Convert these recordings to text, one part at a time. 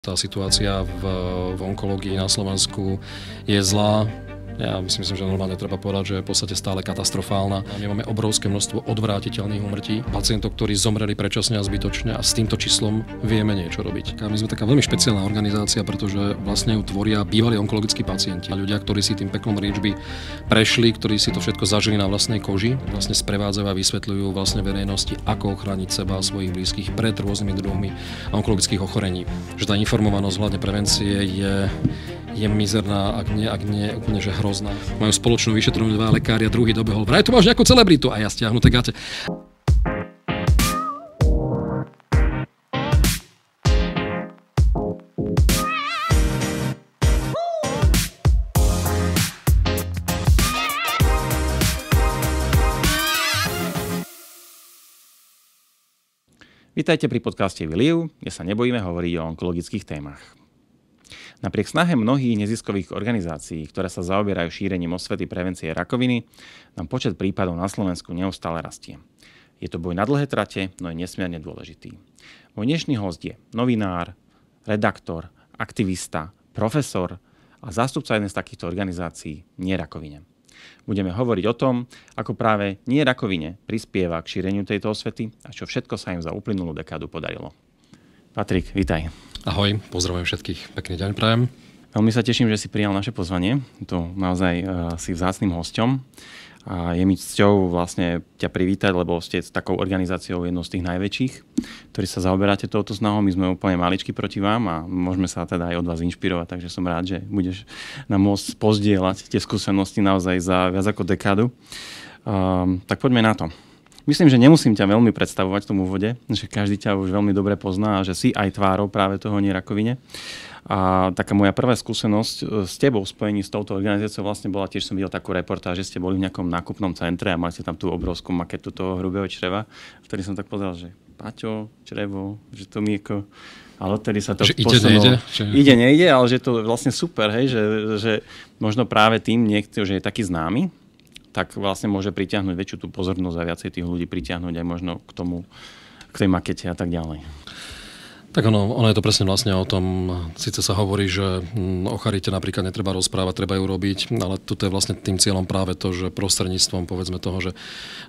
Tá situácia v onkológii na Slovensku je zlá. Ja myslím, že normálne treba povedať, že je v podstate stále katastrofálna. My máme obrovské množstvo odvrátiteľných úmrtí, pacientov, ktorí zomreli predčasne a zbytočne, a s týmto číslom vieme niečo robiť. My sme taká veľmi špeciálna organizácia, pretože vlastne ju tvoria bývalí onkologickí pacienti. Ľudia, ktorí si tým peklom liečby prešli, ktorí si to všetko zažili na vlastnej koži, vlastne sprevádzajú a vysvetľujú vlastne verejnosti, ako ochrániť seba a svojich blízkych pred rôznymi druhmi onkologických ochorení. Že tá informovanosť hľadne prevencie je mizerná, ak nie úplne že hrozná. Majú spoločnú vyšetrovňu dva lekári a druhý dobehol: vraj tu máš nejakú celebritu, a ja stiahnuté gate. Vítajte pri podcaste Viliv, kde sa nebojíme hovoriť o onkologických témach. Napriek snahe mnohých neziskových organizácií, ktoré sa zaoberajú šírením osvety prevencie rakoviny, nám počet prípadov na Slovensku neustále rastie. Je to boj na dlhé trate, no je nesmierne dôležitý. Môj dnešný host je novinár, redaktor, aktivista, profesor a zástupca jednej z takýchto organizácií Nie rakovine. Budeme hovoriť o tom, ako práve Nie rakovine prispieva k šíreniu tejto osvety a čo všetko sa im za uplynulú dekádu podarilo. Patrik, vítaj. Ahoj, pozdravujem všetkých. Pekný deň prajem. Veľmi sa teším, že si prijal naše pozvanie. To naozaj si vzácnym hosťom. A je mi cťou vlastne ťa privítať, lebo ste s takou organizáciou jednou z tých najväčších, ktorí sa zaoberáte touto snahou. My sme úplne maličky proti vám a môžeme sa teda aj od vás inšpirovať, takže som rád, že budeš nám môcť pozdieľať tie skúsenosti naozaj za viac ako dekádu. Tak poďme na to. Myslím, že nemusím ťa veľmi predstavovať v tom úvode, že každý ťa už veľmi dobre pozná a že si aj tvárou práve toho Nie rakovine. A taká moja prvá skúsenosť s tebou v spojení s touto organizáciou vlastne bola, tiež som videl takú reportáž, že ste boli v nejakom nákupnom centre a mali ste tam tú obrovskú maketu toho hrubého čreva, vtedy som tak povedal, že Paťo, črevo, že to mi ako... Ale odtedy sa to posunulo. Ide, nejde, ale že to je vlastne super, hej, že možno práve tým niekto, že je taký známy, tak vlastne môže pritiahnuť väčšiu tú pozornosť a viacej tých ľudí pritiahnuť aj možno k tomu, k tej makete a tak ďalej. Tak ono je to presne vlastne o tom, síce sa hovorí, že o charite napríklad netreba rozprávať, treba ju robiť, ale tu je vlastne tým cieľom práve to, že prostredníctvom povedzme toho, že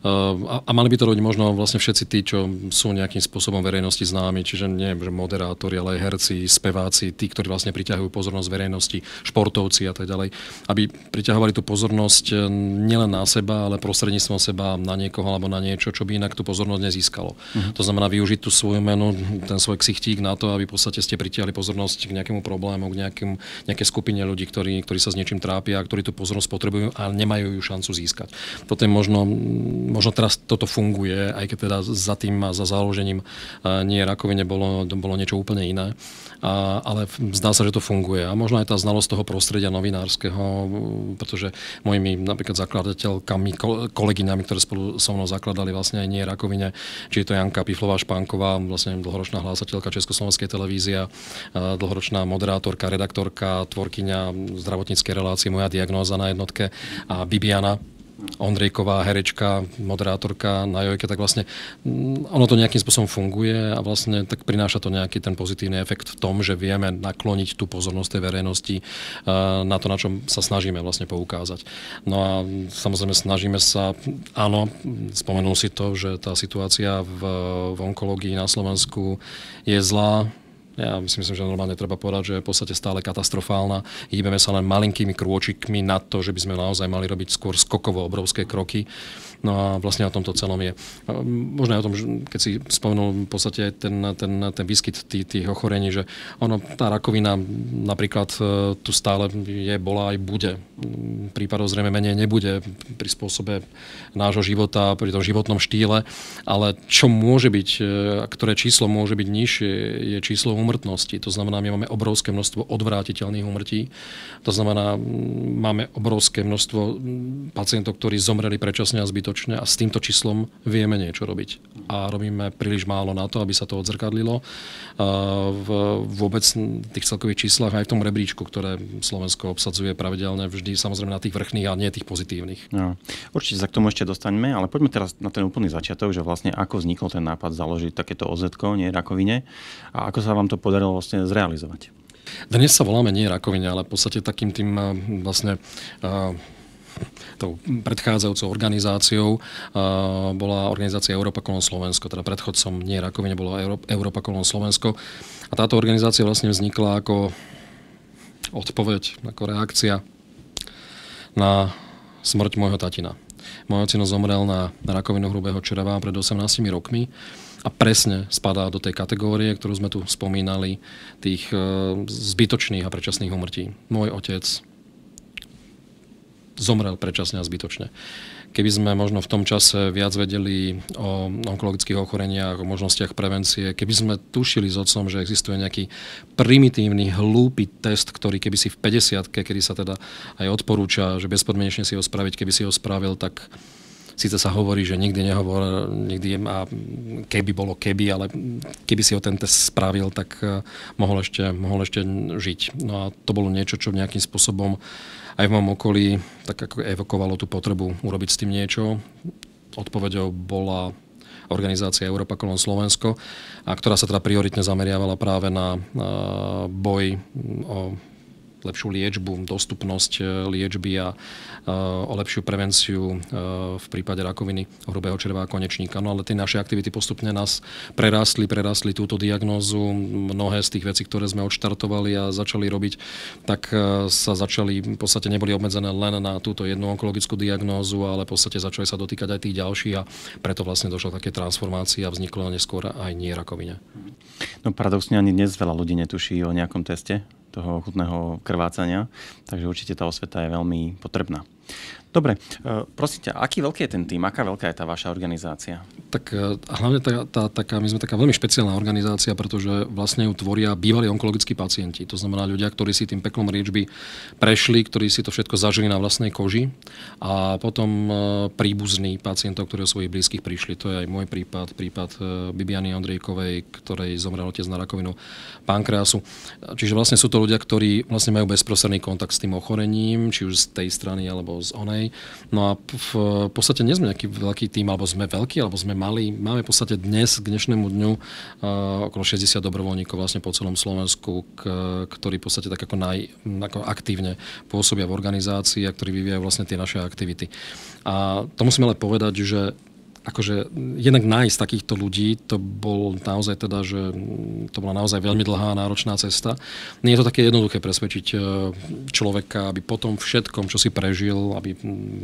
a mali by to robiť možno vlastne všetci tí, čo sú nejakým spôsobom verejnosti známi, čiže nie že moderátori, ale aj herci, speváci, tí, ktorí vlastne priťahujú pozornosť verejnosti, športovci a tak ďalej, aby priťahovali tú pozornosť nielen na seba, ale prostredníctvom seba na niekoho alebo na niečo, čo by inak tú pozornosť nezískalo. To znamená využiť tú svoju menu, ten svoj ksichtík na to, aby v podstate ste pritiahli pozornosť k nejakému problému, k nejakej skupine ľudí, ktorí sa s niečím trápia, ktorí tú pozornosť potrebujú a nemajú ju šancu získať. Toto je možno teraz toto funguje, aj keď teda za tým a za založením Nie rakovine bolo niečo úplne iné. Ale zdá sa, že to funguje. A možno aj tá znalosť toho prostredia novinárskeho, pretože mojimi napríklad zakladateľkami, kolegyňami, ktoré spolu so mnou zakladali vlastne aj Nie rakovine, či je to Janka Piflová-Špánková, vlastne dlhoročná hlásateľka Československej televízie, dlhoročná moderátorka, redaktorka, tvorkyňa zdravotníckej relácie Moja diagnóza na jednotke, a Bibiana Ondrejková, herečka, moderátorka na Jojke, tak vlastne ono to nejakým spôsobom funguje a vlastne tak prináša to nejaký ten pozitívny efekt v tom, že vieme nakloniť tú pozornosť tej verejnosti na to, na čom sa snažíme vlastne poukázať. No a samozrejme snažíme sa, áno, spomenul si to, že tá situácia v onkológii na Slovensku je zlá. Ja myslím, že normálne treba povedať, že je v podstate stále katastrofálna. Hýbeme sa len malinkými krôčikmi na to, že by sme naozaj mali robiť skôr skokovo obrovské kroky. No a vlastne o tomto celom je. Možno aj o tom, že keď si spomenul v podstate ten výskyt tých ochorení, že tá rakovina napríklad tu stále bola aj bude. Prípadov zrejme menej nebude pri spôsobe nášho života, pri tom životnom štýle, ale čo môže byť, ktoré číslo môže byť nižšie, je číslo úmrtnosti. To znamená, my máme obrovské množstvo odvrátiteľných úmrtí. To znamená, máme obrovské množstvo pacientov, ktorí zomreli predčasne a zbytočne, a s týmto číslom vieme niečo robiť. A robíme príliš málo na to, aby sa to odzrkadlilo vôbec v tých celkových číslach aj v tom rebríčku, ktoré Slovensko obsadzuje pravidelne vždy, samozrejme na tých vrchných a nie tých pozitívnych. No, určite sa k tomu ešte dostaňme, ale poďme teraz na ten úplný začiatok, že vlastne ako vznikol ten nápad založiť takéto OZ-ko Nie rakovine a ako sa vám to podarilo vlastne zrealizovať? Dnes sa voláme nie rakovina, ale v podstate takým tým vlastne tou predchádzajúcou organizáciou bola organizácia Európa kolom Slovensko, teda predchodcom nie rakovine bola Európa kolom Slovensko. A táto organizácia vlastne vznikla ako odpoveď, ako reakcia na smrť môjho tatina. Môj ocino zomrel na rakovinu hrubého čreva pred 18 rokmi a presne spadá do tej kategórie, ktorú sme tu spomínali, tých zbytočných a predčasných úmrtí. Môj otec zomrel predčasne a zbytočne. Keby sme možno v tom čase viac vedeli o onkologických ochoreniach, o možnostiach prevencie, keby sme tušili s otcom, že existuje nejaký primitívny, hlúpy test, ktorý keby si v 50-ke, kedy sa teda aj odporúča, že bezpodmienečne si ho spraviť, keby si ho spravil, tak síce sa hovorí, že nikdy nehovor, nikdy a keby bolo keby, ale keby si ho ten test spravil, tak mohol ešte žiť. No a to bolo niečo, čo nejakým spôsobom aj v mojom okolí tak ako evokovalo tú potrebu urobiť s tým niečo. Odpoveďou bola organizácia Európa kolom Slovensko, a ktorá sa teda prioritne zameriavala práve na boj o lepšiu liečbu, dostupnosť liečby a o lepšiu prevenciu v prípade rakoviny hrubého čreva a konečníka. No ale tie naše aktivity postupne nás prerastli túto diagnózu. Mnohé z tých vecí, ktoré sme odštartovali a začali robiť, tak sa začali, v podstate neboli obmedzené len na túto jednu onkologickú diagnózu, ale v podstate začali sa dotýkať aj tých ďalších a preto vlastne došlo k také transformácii a vzniklo neskôr aj nie rakovine. No paradoxne ani dnes veľa ľudí netuší o nejakom teste toho ochutného krvácania, takže určite tá osveta je veľmi potrebná. Dobre, prosím ťa, aký veľký je ten tým? Aká veľká je tá vaša organizácia? Tak hlavne my sme taká veľmi špeciálna organizácia, pretože vlastne ju tvoria bývalí onkologickí pacienti. To znamená ľudia, ktorí si tým peklom liečby prešli, ktorí si to všetko zažili na vlastnej koži a potom príbuzní pacientov, ktorí o svojich blízkych prišli. To je aj môj prípad Bibiany Ondrejkovej, ktorej zomrel otec na rakovinu pankreasu. Čiže vlastne sú to ľudia, ktorí vlastne majú bezprostredný kontakt s tým ochorením, či už z tej strany alebo z onej. No a v podstate nie sme nejaký veľký tým, alebo sme veľkí, alebo sme mali. Máme v podstate dnes, k dnešnému dňu, okolo 60 dobrovoľníkov vlastne po celom Slovensku, ktorí v podstate tak ako aktívne pôsobia v organizácii a ktorí vyvíjajú vlastne tie naše aktivity. A to musím ale povedať, že akože jednak nájsť takýchto ľudí, to bol naozaj teda, že to bola naozaj veľmi dlhá a náročná cesta. Nie je to také jednoduché presvedčiť človeka, aby po tom všetkom, čo si prežil, aby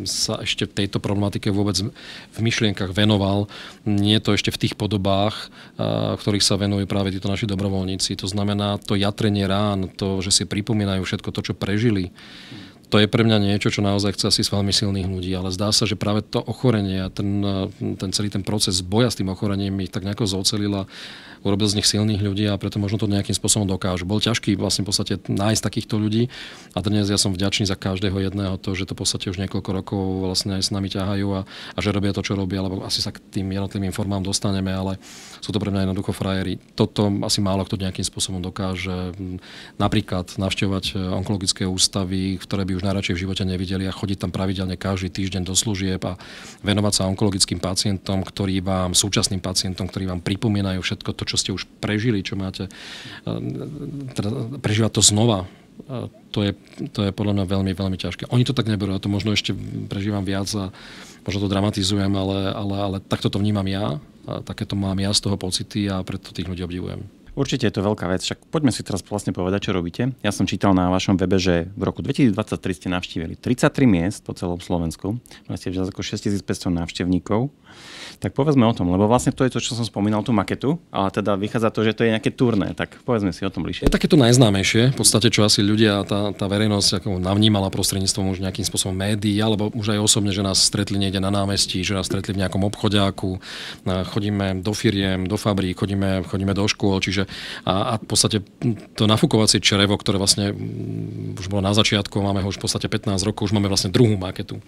sa ešte v tejto problematike vôbec v myšlienkach venoval. Nie je to ešte v tých podobách, v ktorých sa venujú práve títo naši dobrovoľníci. To znamená to jatrenie rán, to, že si pripomínajú všetko to, čo prežili. To je pre mňa niečo, čo naozaj chce asi z veľmi silných ľudí, ale zdá sa, že práve to ochorenie a ten celý ten proces boja s tým ochorením ich tak nejako zocelila, urobil z nich silných ľudí a preto možno to nejakým spôsobom dokážu. Bol ťažký vlastne v podstate nájsť takýchto ľudí a dnes ja som vďačný za každého jedného to, že to v podstate už niekoľko rokov vlastne aj s nami ťahajú a že robia to, čo robia, lebo asi sa k tým jednotlivým formám dostaneme, ale sú to pre mňa jednoducho frajeri. Toto asi málo kto nejakým spôsobom dokáže napríklad navštevovať onkologické ústavy, ktoré by už najradšej v živote nevideli a chodiť tam pravidelne každý týždeň do služieb a venovať sa onkologickým pacientom, súčasným pacientom, ktorí vám pripomínajú všetko to, čo ste už prežili, čo máte, teda prežívať to znova. To je podľa mňa veľmi, veľmi ťažké. Oni to tak neberú, ja to možno ešte prežívam viac a možno to dramatizujem, ale takto to vnímam ja, a takéto mám ja z toho pocity a preto tých ľudí obdivujem. Určite je to veľká vec, však poďme si teraz vlastne povedať, čo robíte. Ja som čítal na vašom webe, že v roku 2023 ste navštívili 33 miest po celom Slovensku. Máte viac ako 6500 návštevníkov. Tak povedzme o tom, lebo vlastne to je to, čo som spomínal, tú maketu, ale teda vychádza to, že to je nejaké turné, tak povedzme si o tom bližšie. Je takéto najznámejšie, v podstate, čo asi ľudia, tá verejnosť ako navnímala prostredníctvom už nejakým spôsobom médií, alebo už aj osobne, že nás stretli niekde na námestí, že nás stretli v nejakom obchodiaku, chodíme do firiem, do fabrík, chodíme do škôl, čiže a v podstate to nafúkovacie črevo, ktoré vlastne už bolo na začiatku, máme ho už v podstate 15 rokov, už máme vlastne druhú maketu.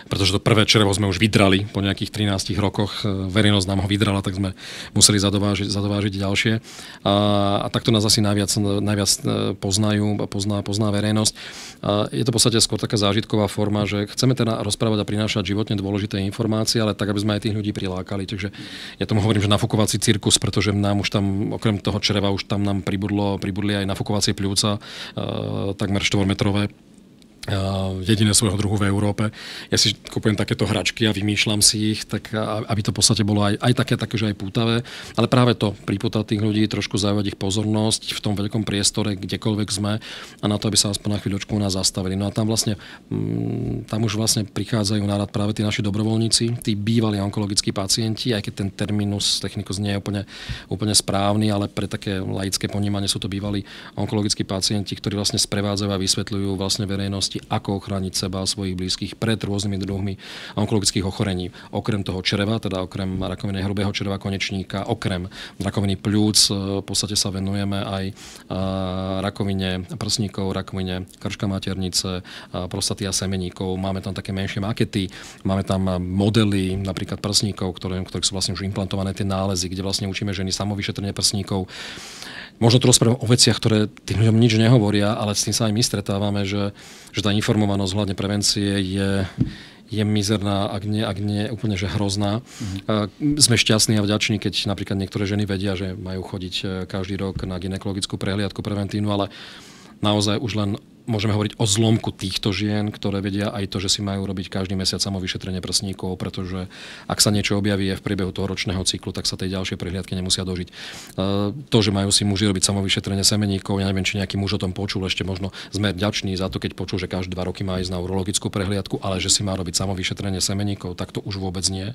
Pretože to prvé črevo sme už vydrali po nejakých 13 rokoch. Verejnosť nám ho vydrala, tak sme museli zadovážiť ďalšie. A takto nás asi najviac pozná verejnosť. Je to v podstate skôr taká zážitková forma, že chceme teda rozprávať a prinášať životne dôležité informácie, ale tak, aby sme aj tých ľudí prilákali. Takže ja tomu hovorím, že nafukovací cirkus, pretože nám už tam, okrem toho čreva, už tam nám pribudli aj nafukovacie pľúca, takmer 4-metrové. Jediné svojho druhu v Európe. Ja si kupujem takéto hračky a vymýšľam si ich, tak aby to v podstate bolo aj také, že aj pútavé. Ale práve to pripútať tých ľudí, trošku zaujať ich pozornosť v tom veľkom priestore, kdekoľvek sme a na to, aby sa aspoň na chvíľočku u nás zastavili. No a tam už vlastne prichádzajú na rad práve tí naši dobrovoľníci, tí bývalí onkologickí pacienti, aj keď ten terminus technicus nie je úplne správny, ale pre také laické ponímanie sú to bývalí onkologickí pacienti, ktorí vlastne sprevádzajú a vysvetľujú vlastne verejnosti, ako ochrániť seba a svojich blízkych pred rôznymi druhmi onkologických ochorení. Okrem toho čreva, teda okrem rakoviny hrubého čreva konečníka, okrem rakoviny pľúc, v podstate sa venujeme aj rakovine prsníkov, rakovine krčka maternice, prostaty a semeníkov. Máme tam také menšie makety, máme tam modely, napríklad prsníkov, ktorých sú vlastne už implantované tie nálezy, kde vlastne učíme ženy samovyšetrenie prsníkov. Možno to rozprávam o veciach, ktoré tým ľuďom nič nehovoria, ale s tým sa aj my stretávame, že tá informovanosť hľadne prevencie je mizerná, ak nie úplne že hrozná. Sme šťastní a vďační, keď napríklad niektoré ženy vedia, že majú chodiť každý rok na gynekologickú prehliadku preventívnu, ale naozaj už len môžeme hovoriť o zlomku týchto žien, ktoré vedia aj to, že si majú robiť každý mesiac samovyšetrenie prsníkov, pretože ak sa niečo objaví v priebehu toho ročného cyklu, tak sa tej ďalšej prehliadky nemusia dožiť. To, že majú si muži robiť samovyšetrenie semeníkov, ja neviem, či nejaký muž o tom počul, ešte možno sme vďační za to, keď počul, že každé 2 roky má ísť na urologickú prehliadku, ale že si má robiť samovyšetrenie semeníkov, tak to už vôbec nie.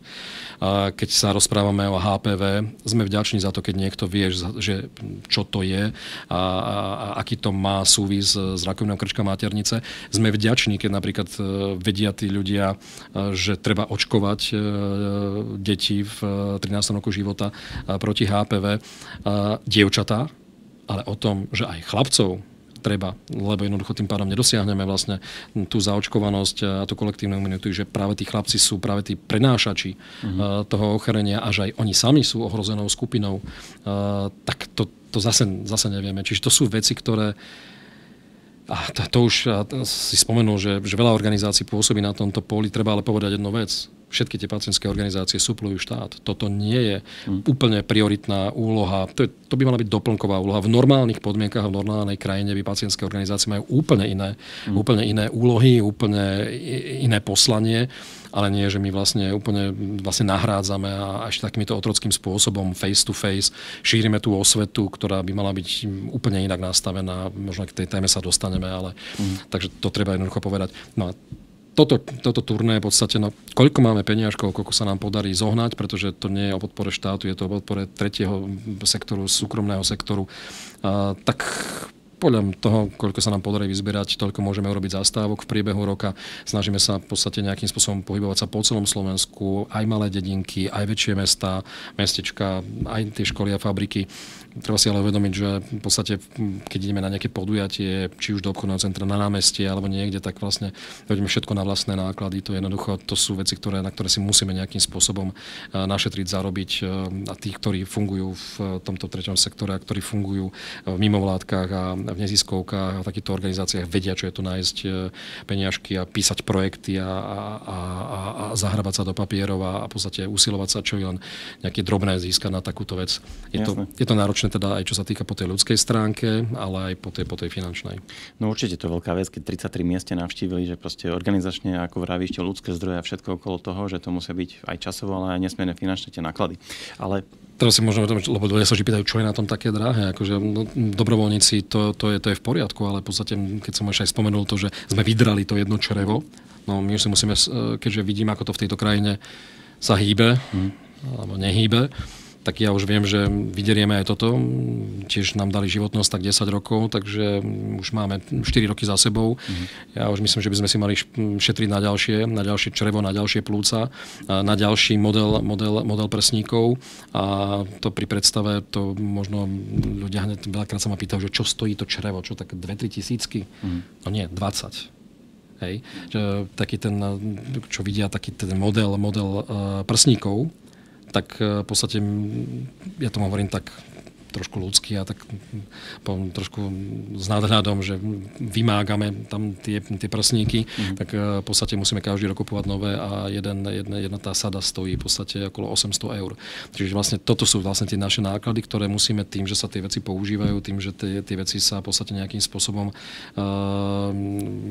Keď sa rozprávame o HPV, sme vďační za to, keď niekto vie, že čo to je a aký to má súvis s rakovinou krčka maternice. Sme vďační, keď napríklad vedia tí ľudia, že treba očkovať deti v 13. roku života proti HPV. Dievčatá, ale o tom, že aj chlapcov treba, lebo jednoducho tým pádom nedosiahneme vlastne tú zaočkovanosť a tú kolektívnu imunitu, že práve tí chlapci sú práve tí prenášači toho ochorenia a že aj oni sami sú ohrozenou skupinou, tak to zase nevieme. Čiže to sú veci, ktoré a to už si spomenul, že veľa organizácií pôsobí na tomto poli. Treba ale povedať jednu vec. Všetky tie pacientské organizácie suplujú štát. Toto nie je úplne prioritná úloha. To by mala byť doplnková úloha. V normálnych podmienkach a v normálnej krajine by pacientské organizácie majú úplne iné úlohy, úplne iné poslanie. Ale nie, že my vlastne úplne nahrádzame a ešte takýmito otrockým spôsobom face to face šírime tú osvetu, ktorá by mala byť úplne inak nastavená. Možno k tej téme sa dostaneme, ale takže to treba jednoducho povedať. No a toto turné v podstate, koľko máme peniažkov, koľko sa nám podarí zohnať, pretože to nie je o podpore štátu, je to o podpore tretieho sektoru, súkromného sektoru, tak podľa toho, koľko sa nám podarí vyzbierať, toľko môžeme urobiť zastávok v priebehu roka. Snažíme sa v podstate nejakým spôsobom pohybovať sa po celom Slovensku, aj malé dedinky, aj väčšie mestá, mestečka, aj tie školy a fabriky. Treba si ale uvedomiť, že v podstate, keď ideme na nejaké podujatie, či už do obchodného centra na námestie alebo niekde, tak vlastne vedeme všetko na vlastné náklady. To sú veci, na ktoré si musíme nejakým spôsobom našetriť, zarobiť. A tí, ktorí fungujú v tomto treťom sektore, a ktorí fungujú v mimovládkach a v neziskovkách a v takýchto organizáciách, vedia, čo je to nájsť peniažky a písať projekty a zahrabať sa do papierov a v podstate usilovať sa, čo je len nejaké drobné získať na takúto vec. Je to náročné teda aj čo sa týka po tej ľudskej stránke, ale aj po tej finančnej. No určite to je veľká vec, keď 33 miest navštívili, že proste organizačne, ako vravíš, ľudské zdroje a všetko okolo toho, že to musia byť aj časovo, ale aj nesmierne finančné tie náklady. Ale teraz si možno, lebo ľudia sa pýtajú, čo je na tom také drahé. Akože, dobrovoľníci, to je v poriadku, ale v podstate, keď som už aj spomenul to, že sme vydrali to jedno črevo, no my už si musíme, keďže vidím, ako to v tejto krajine sa hýbe, alebo nehýbe, tak ja už viem, že vyderieme aj toto. Tiež nám dali životnosť tak 10 rokov, takže už máme 4 roky za sebou. Ja už myslím, že by sme si mali šetriť na ďalšie črevo, na ďalšie plúca, na ďalší model prsníkov. A to pri predstave, to možno ľudia veľakrát sa ma pýtajú, že čo stojí to črevo, čo tak 2-3 tisícky? No nie, 20. Hej. Taký ten, čo vidia, taký ten model prsníkov, tak v podstate, ja tomu hovorím tak trošku ľudský a tak trošku s nadhľadom, že vymágame tam tie prsníky, tak v podstate musíme každý rok kupovať nové a jedna tá sada stojí v podstate okolo 800 eur. Čiže vlastne toto sú vlastne tie naše náklady, ktoré musíme tým, že sa tie veci používajú, tým, že tie veci sa v podstate nejakým spôsobom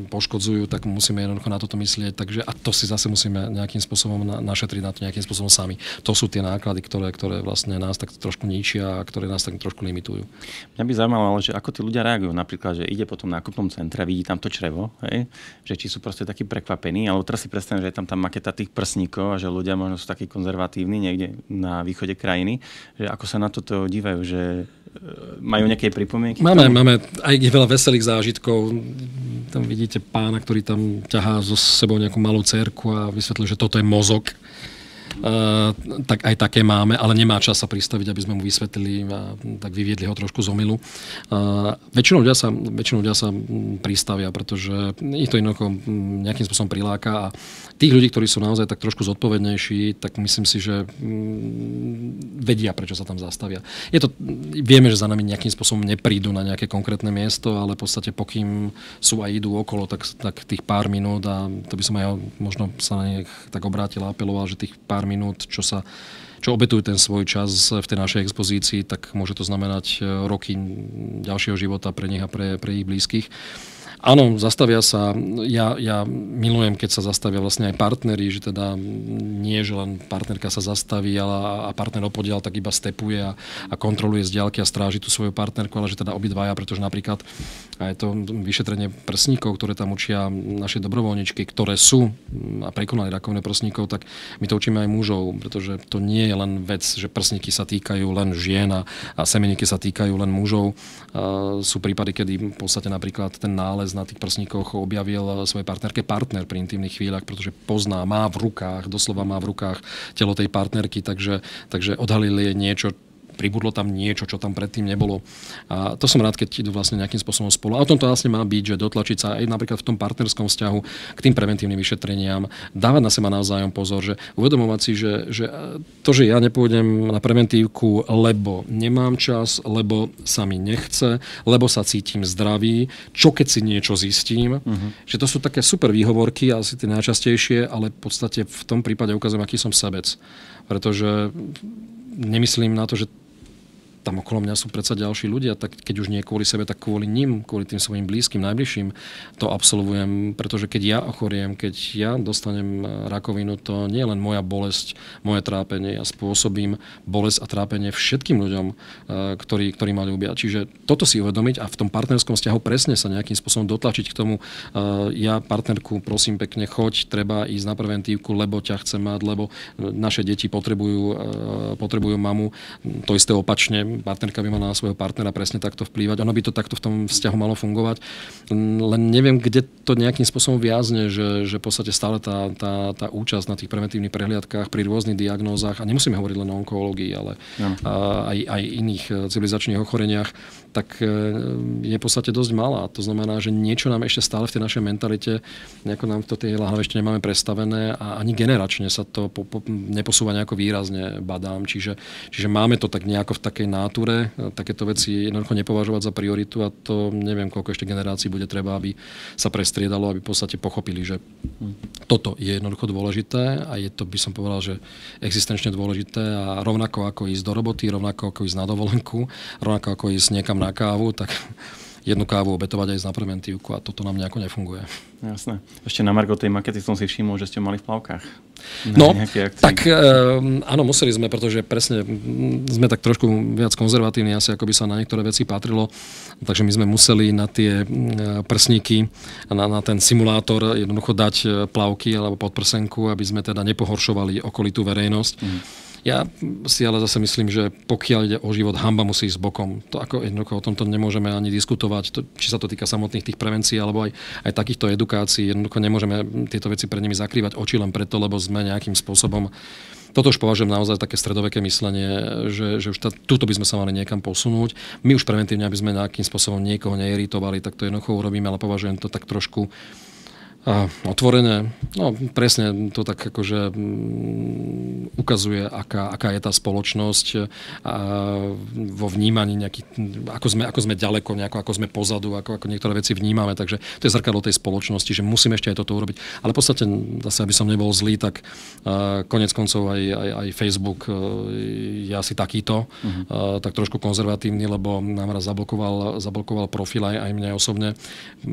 poškodzujú, tak musíme jednoducho na toto myslieť. Takže, a to si zase musíme nejakým spôsobom našetriť na to nejakým spôsobom sami. To sú tie náklady, ktoré vlastne nás tak trošku ničia a ktoré nás tak trošku limitujú. Mňa by zaujímalo, že ako tí ľudia reagujú. Napríklad, že ide po tom nákupnom centre, vidí tam to črevo, hej? Že či sú proste takí prekvapení, alebo teraz si predstavím, že je tam tá maketa tých prsníkov a že ľudia možno sú takí konzervatívni niekde na východe krajiny, že ako sa na toto dívajú, že majú nejaké pripomienky? Máme aj veľa veselých zážitkov. Tam vidíte pána, ktorý tam ťahá so sebou nejakú malú dcérku a vysvetľuje, že toto je mozog. Tak aj také máme, ale nemá čas sa pristaviť, aby sme mu vysvetlili a tak vyviedli ho trošku z omylu. Väčšinou ľudia sa pristavia, pretože ich to jednoducho nejakým spôsobom priláka a tých ľudí, ktorí sú naozaj tak trošku zodpovednejší, tak myslím si, že vedia, prečo sa tam zastavia. Vieme, že za nami nejakým spôsobom neprídu na nejaké konkrétne miesto, ale v podstate pokým sú aj idú okolo, tak tých pár minút, a to by som aj možno sa na nich tak obrátil a apeloval, že tých pár minút, čo obetujú ten svoj čas v tej našej expozícii, tak môže to znamenať roky ďalšieho života pre nich a pre ich blízkych. Áno, zastavia sa. Ja milujem, keď sa zastavia vlastne aj partneri, že teda nie, že len partnerka sa zastaví a partner opodiaľ tak iba stepuje a kontroluje z diaľky a stráži tú svoju partnerku, ale že teda obidvaja, pretože napríklad aj to vyšetrenie prsníkov, ktoré tam učia naše dobrovoľničky, ktoré sú a prekonali rakovinu prsníkov, tak my to učíme aj mužov, pretože to nie je len vec, že prsníky sa týkajú len žien a semeníky sa týkajú len mužov. Sú prípady, kedy v podstate napríklad ten nález na tých prsníkoch objavil svojej partnerke partner pri intimných chvíľach, pretože pozná, doslova má v rukách telo tej partnerky, takže odhalili niečo, pribudlo tam niečo, čo tam predtým nebolo. A to som rád, keď idú vlastne nejakým spôsobom spolu. A o tom to vlastne má byť, že dotlačiť sa aj napríklad v tom partnerskom vzťahu k tým preventívnym vyšetreniam, dávať na seba navzájom pozor, že uvedomovať si, že to, že ja nepôjdem na preventívku, lebo nemám čas, lebo sa mi nechce, lebo sa cítim zdravý, čo keď si niečo zistím, že to sú také super výhovorky, asi tie najčastejšie, ale v podstate v tom prípade ukazujem, aký som sebec. Pretože nemyslím na to, že tam okolo mňa sú predsa ďalší ľudia, tak keď už nie kvôli sebe, tak kvôli ním, kvôli tým svojim blízkym, najbližším to absolvujem, pretože keď ja ochoriem, keď ja dostanem rakovinu, to nie je len moja bolesť, moje trápenie, ja spôsobím bolesť a trápenie všetkým ľuďom, ktorí ma ľúbia. Čiže toto si uvedomiť a v tom partnerskom vzťahu presne sa nejakým spôsobom dotlačiť k tomu, ja partnerku prosím pekne, choď, treba ísť na preventívku, lebo ťa chcem mať, lebo naše deti potrebujú mamu, to isté opačne. Partnerka by mala na svojho partnera presne takto vplývať. Ono by to takto v tom vzťahu malo fungovať. Len neviem, kde to nejakým spôsobom viazne, že v podstate stále tá účasť na tých preventívnych prehliadkách pri rôznych diagnózach, a nemusíme hovoriť len o onkológii, ale aj iných civilizačných ochoreniach, tak je v podstate dosť malá. To znamená, že niečo nám ešte stále v tej našej mentalite, nejako nám to tej hlave ešte nemáme predstavené a ani generačne sa to neposúva nejako výrazne, badám. Čiže máme to tak nejako v takej náture, takéto veci jednoducho nepovažovať za prioritu a to neviem, koľko ešte generácií bude treba, aby sa prestriedalo, aby v podstate pochopili, že toto je jednoducho dôležité a je to, by som povedal, že existenčne dôležité a rovnako ako ísť do roboty, rovnako ako ísť na dovolenku, rovnako ako ísť niekam na kávu, tak jednu kávu obetovať aj na preventívku a toto nám nejako nefunguje. Jasné. Ešte na margo tej makety som si všimol, že ste mali v plavkách. No, tak áno, museli sme, pretože presne sme tak trošku viac konzervatívni, asi ako by sa na niektoré veci patrilo. Takže my sme museli na tie prsníky, na ten simulátor jednoducho dať plavky alebo podprsenku, aby sme teda nepohoršovali okolitú verejnosť. Ja si ale zase myslím, že pokiaľ ide o život, hanba musí ísť bokom. To ako jednoducho o tomto nemôžeme ani diskutovať, či sa to týka samotných tých prevencií, alebo aj takýchto edukácií. Jednoducho nemôžeme tieto veci pred nimi zakrývať oči len preto, lebo sme nejakým spôsobom. Toto už považujem naozaj také stredoveké myslenie, že už túto by sme sa mali niekam posunúť. My už preventívne, aby sme nejakým spôsobom niekoho neiritovali, tak to jednoducho urobíme, ale považujem to tak trošku Otvorené, no presne to tak akože ukazuje, aká je tá spoločnosť vo vnímaní ako sme ďaleko, ako sme pozadu, ako niektoré veci vnímame, takže to je zrkadlo tej spoločnosti, že musíme ešte aj toto urobiť. Ale v podstate, zase aby som nebol zlý, tak konec koncov aj Facebook je asi takýto, tak trošku konzervatívny, lebo nám raz zablokoval profil aj mne osobne.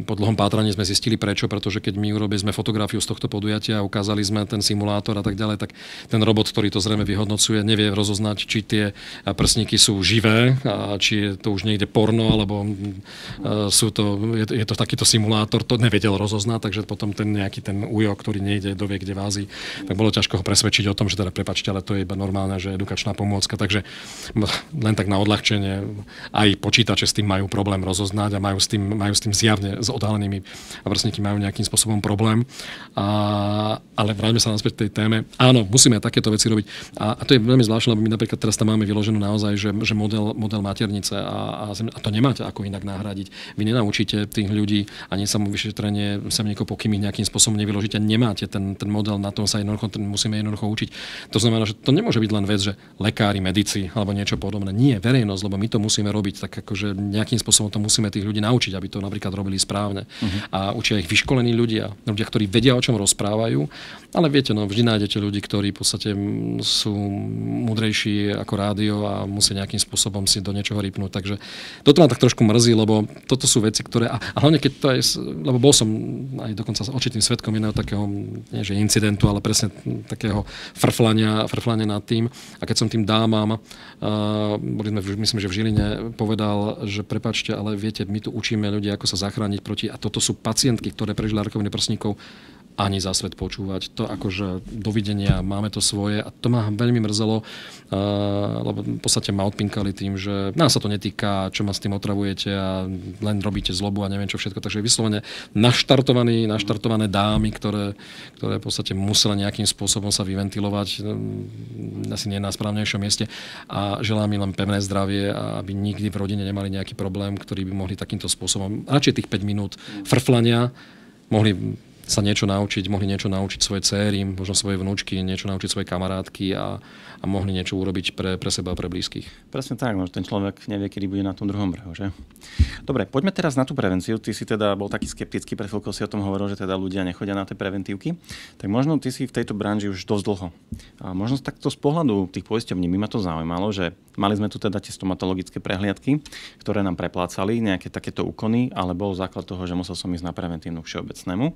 Po dlhom pátraní sme zistili prečo, pretože keď my urobili sme fotografiu z tohto podujatia a ukázali sme ten simulátor a tak ďalej, tak ten robot, ktorý to zrejme vyhodnocuje, nevie rozoznať, či tie prsníky sú živé, a či je to už niekde porno, alebo je to takýto simulátor, to nevedel rozoznať, takže potom ten ujo, ktorý nejde dovie kde vází, tak bolo ťažko ho presvedčiť o tom, že teda prepáčte, ale to je iba normálne, že edukačná pomôcka, takže len tak na odľahčenie aj počítače s tým majú problém rozoznať a majú s tým zjavne s odhalenými prsníky majú nejakým spôsobom problém. Ale vráťme sa naspäť k tej téme. Áno, musíme takéto veci robiť. A to je veľmi zvláštne, lebo my napríklad teraz tam máme vyloženú naozaj, že model maternice a to nemáte ako inak nahradiť. Vy nenaučíte tých ľudí ani samovyšetrenie semníkov, pokým ich nejakým spôsobom nevyložíte. Nemáte ten model, na tom sa musíme jednoducho učiť. To znamená, že to nemôže byť len vec, že lekári, medici alebo niečo podobné. Nie, verejnosť, lebo my to musíme robiť, tak akože nejakým spôsobom to musíme tých ľudí naučiť, aby to napríklad robili správne. A učia ich vyškolení ľudia, ktorí vedia, o čom rozprávajú, ale viete, vždy nájdete ľudí, ktorí v podstate sú múdrejší ako rádio a musia nejakým spôsobom si do niečoho rýpnúť. Takže toto ma tak trošku mrzí, lebo toto sú veci, ktoré... A hlavne keď to aj... Lebo bol som aj dokonca očitým svedkom iného takého, nie že incidentu, ale presne takého frflania nad tým. A keď som tým dámam, myslím, že v Žiline povedal, že prepáčte, ale viete, my tu učíme ľudí, ako sa zachrániť proti... A toto sú pacientky, ktoré prežili rakovinu prsníkov, ani za svet počúvať. To akože dovidenia, máme to svoje a to ma veľmi mrzelo, lebo v podstate ma odpinkali tým, že nás sa to netýka, čo ma s tým otravujete a len robíte zlobu a neviem čo všetko. Takže vyslovene naštartované dámy, ktoré v podstate museli nejakým spôsobom sa vyventilovať, asi nie na správnejšom mieste a želám im len pevné zdravie a aby nikdy v rodine nemali nejaký problém, ktorý by mohli takýmto spôsobom, radšej tých 5 minút frflania, mohli sa niečo naučiť, mohli niečo naučiť svoje céry, možno svoje vnúčky, niečo naučiť svoje kamarátky a mohli niečo urobiť pre seba a pre blízkych. Presne tak, ten človek nevie, kedy bude na tom druhom brehu, že? Dobre, poďme teraz na tú prevenciu. Ty si teda bol taký skeptický, pred chvíľkou si o tom hovoril, že teda ľudia nechodia na tie preventívky. Tak možno ty si v tejto branži už dosť dlho. A možno takto z pohľadu tých poisťovní by ma to zaujímalo, že mali sme tu teda tie stomatologické prehliadky, ktoré nám preplácali nejaké takéto úkony, ale bol základ toho, že musel som ísť na preventívnu všeobecnému.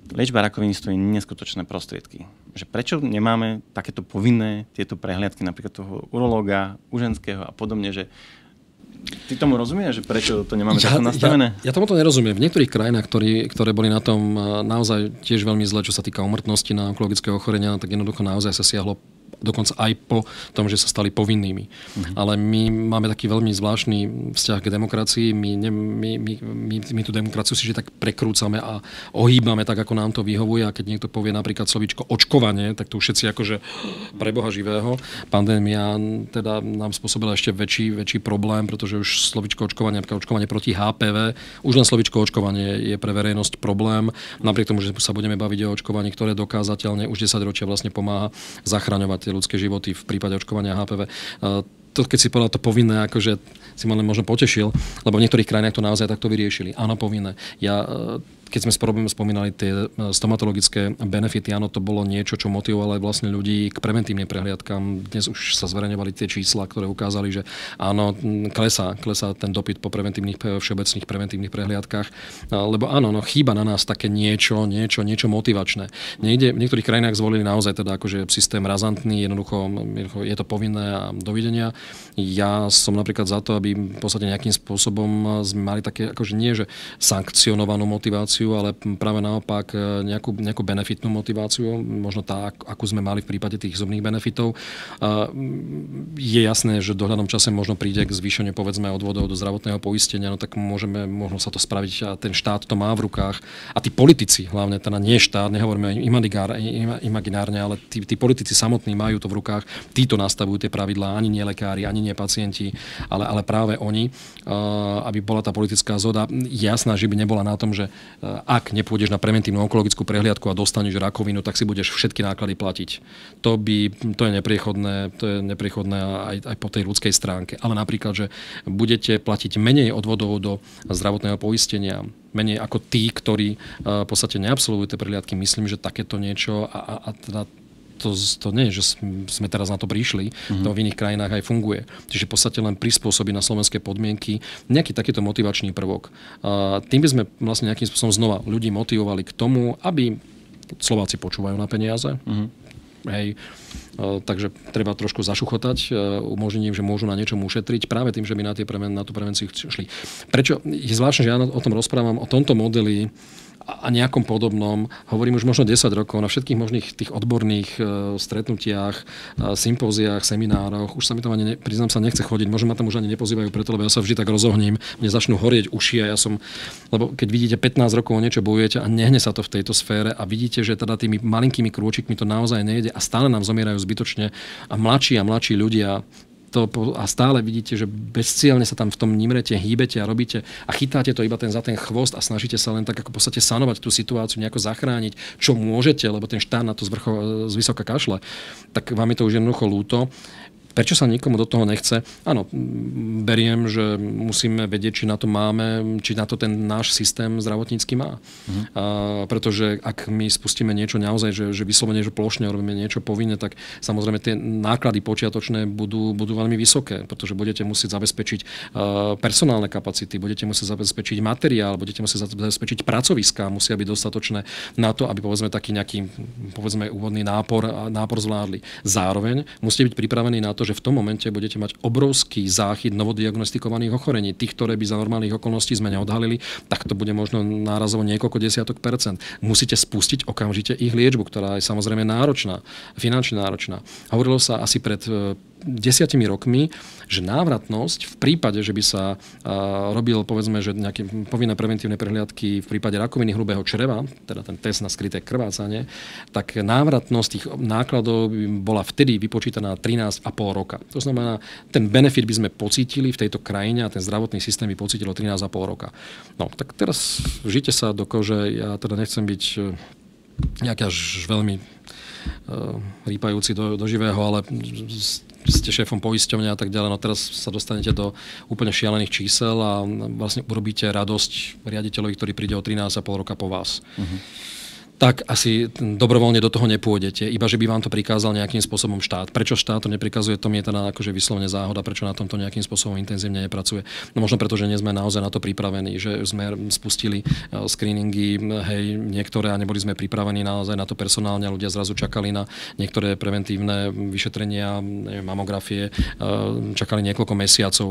Liečba rakoviny stojí neskutočné prostriedky. Že prečo nemáme takéto povinné tieto prehliadky napríklad toho urológa, u ženského a podobne, že ty tomu rozumieš, že prečo to nemáme takto nastavené? Ja tomuto nerozumiem. V niektorých krajinách, ktoré boli na tom naozaj tiež veľmi zle, čo sa týka úmrtnosti na onkologické ochorenia, tak jednoducho naozaj sa siahlo dokonca aj po tom, že sa stali povinnými. Ale my máme taký veľmi zvláštny vzťah k demokracii. My tú demokraciu si že tak prekrúcame a ohýbame tak, ako nám to vyhovuje. A keď niekto povie napríklad slovíčko očkovanie, tak to už všetci akože pre Boha živého. Pandémia teda nám spôsobila ešte väčší problém, pretože už slovíčko očkovanie, napríklad očkovanie proti HPV, už len slovíčko očkovanie je pre verejnosť problém. Napriek tomu, že sa budeme baviť o očkovaní, ktoré dokázateľne už 10 ročia vlastne pomáha zachraňovať tie ľudské životy v prípade očkovania HPV. To, keď si povedal to povinné, akože si ma len možno potešil, lebo v niektorých krajinách to naozaj takto vyriešili. Áno, povinné. Keď sme spomínali tie stomatologické benefity, áno, to bolo niečo, čo motivovalo aj vlastne ľudí k preventívnym prehliadkám. Dnes už sa zverejňovali tie čísla, ktoré ukázali, že áno, klesá ten dopyt po všeobecných preventívnych prehliadkách. Lebo áno, chýba na nás také niečo motivačné. V niektorých krajinách zvolili naozaj teda akože systém razantný, jednoducho je to povinné a dovidenia. Ja som napríklad za to, aby v podstate nejakým spôsobom sme mali také, akože nie, že sankcionovanú motiváciu, ale práve naopak nejakú benefitnú motiváciu, možno tá, akú sme mali v prípade tých zubných benefitov. Je jasné, že v dohľadnom čase možno príde k zvýšeniu povedzme odvodov do zdravotného poistenia, no tak možno sa to spraviť a ten štát to má v rukách. A tí politici, hlavne teda nie štát, nehovoríme imaginárne, ale tí politici samotní majú to v rukách, títo nastavujú tie pravidlá, ani nie lekári, ani nie pacienti, ale práve oni, aby bola tá politická zhoda jasná, že by nebola na tom, že ak nepôjdeš na preventívnu onkologickú prehliadku a dostaneš rakovinu, tak si budeš všetky náklady platiť. To je nepriechodné aj po tej ľudskej stránke. Ale napríklad, že budete platiť menej odvodov do zdravotného poistenia, menej ako tí, ktorí v podstate neabsolvujú tie prehliadky. Myslím, že takéto niečo a teda to nie je, že sme teraz na to prišli, to v iných krajinách aj funguje. Čiže v podstate len prispôsobiť na slovenské podmienky nejaký takýto motivačný prvok. Tým by sme vlastne nejakým spôsobom znova ľudí motivovali k tomu, aby Slováci počúvajú na peniaze. Hej. Takže treba trošku zašuchotať, umožnením, že môžu na niečom ušetriť práve tým, že by na tú prevenciu šli. Prečo je zvláštne, že ja o tom rozprávam, o tomto modeli a nejakom podobnom. Hovorím už možno 10 rokov na všetkých možných tých odborných stretnutiach, sympóziách, seminároch. Už sa mi tam ani, priznám sa, nechce chodiť. Možno ma tam už ani nepozývajú preto, lebo ja sa vždy tak rozohním. Mne začnú horieť uši a lebo keď vidíte 15 rokov o niečo bojujete a nehne sa to v tejto sfére a vidíte, že teda tými malinkými krôčikmi to naozaj nejde a stále nám zomierajú zbytočne a mladší ľudia a stále vidíte, že bezcielne sa tam v tom nimrete, hýbete a robíte a chytáte to iba za ten chvost a snažíte sa len tak ako v podstate sanovať tú situáciu, nejako zachrániť, čo môžete, lebo ten štát na to zvysoka kašle, tak vám je to už jednoducho ľúto. Prečo sa nikomu do toho nechce? Áno, beriem, že musíme vedieť, či na to máme, či na to ten náš systém zdravotnícky má. Pretože ak my spustíme niečo naozaj, že vyslovene, že plošne robíme niečo povinné, tak samozrejme tie náklady počiatočné budú veľmi vysoké, pretože budete musieť zabezpečiť personálne kapacity, budete musieť zabezpečiť materiál, budete musieť zabezpečiť pracoviská, musia byť dostatočné na to, aby povedzme taký nejaký úvodný nápor zvládli. Zároveň musíte byť pripravení na to, že v tom momente budete mať obrovský záchyt novodiagnostikovaných ochorení. Tých, ktoré by za normálnych okolností sme neodhalili, tak to bude možno nárazovo niekoľko desiatok percent. Musíte spustiť okamžite ich liečbu, ktorá je samozrejme náročná, finančne náročná. Hovorilo sa asi pred 10 rokmi, že návratnosť v prípade, že by sa robil, povedzme, že nejaké povinné preventívne prehliadky v prípade rakoviny hrubého čreva, teda ten test na skryté krvácanie, tak návratnosť tých nákladov bola vtedy vypočítaná 13,5 roka. To znamená, ten benefit by sme pocítili v tejto krajine a ten zdravotný systém by pocítilo 13,5 roka. No, tak teraz žite sa do kože, ja teda nechcem byť nejaký až veľmi rýpajúci do živého, ale ste šéfom poisťovne a tak ďalej, no teraz sa dostanete do úplne šialených čísel a vlastne urobíte radosť riaditeľovi, ktorý príde o 13,5 roka po vás. Tak asi dobrovoľne do toho nepôjdete, iba že by vám to prikázal nejakým spôsobom štát. Prečo štát to neprikazuje, to mi je teda akože vyslovene záhoda, prečo na tomto nejakým spôsobom intenzívne nepracuje. No možno preto, že nie sme naozaj na to pripravení, že sme spustili screeningy, hej, niektoré a neboli sme pripravení naozaj na to personálne, ľudia zrazu čakali na niektoré preventívne vyšetrenia, mamografie, čakali niekoľko mesiacov,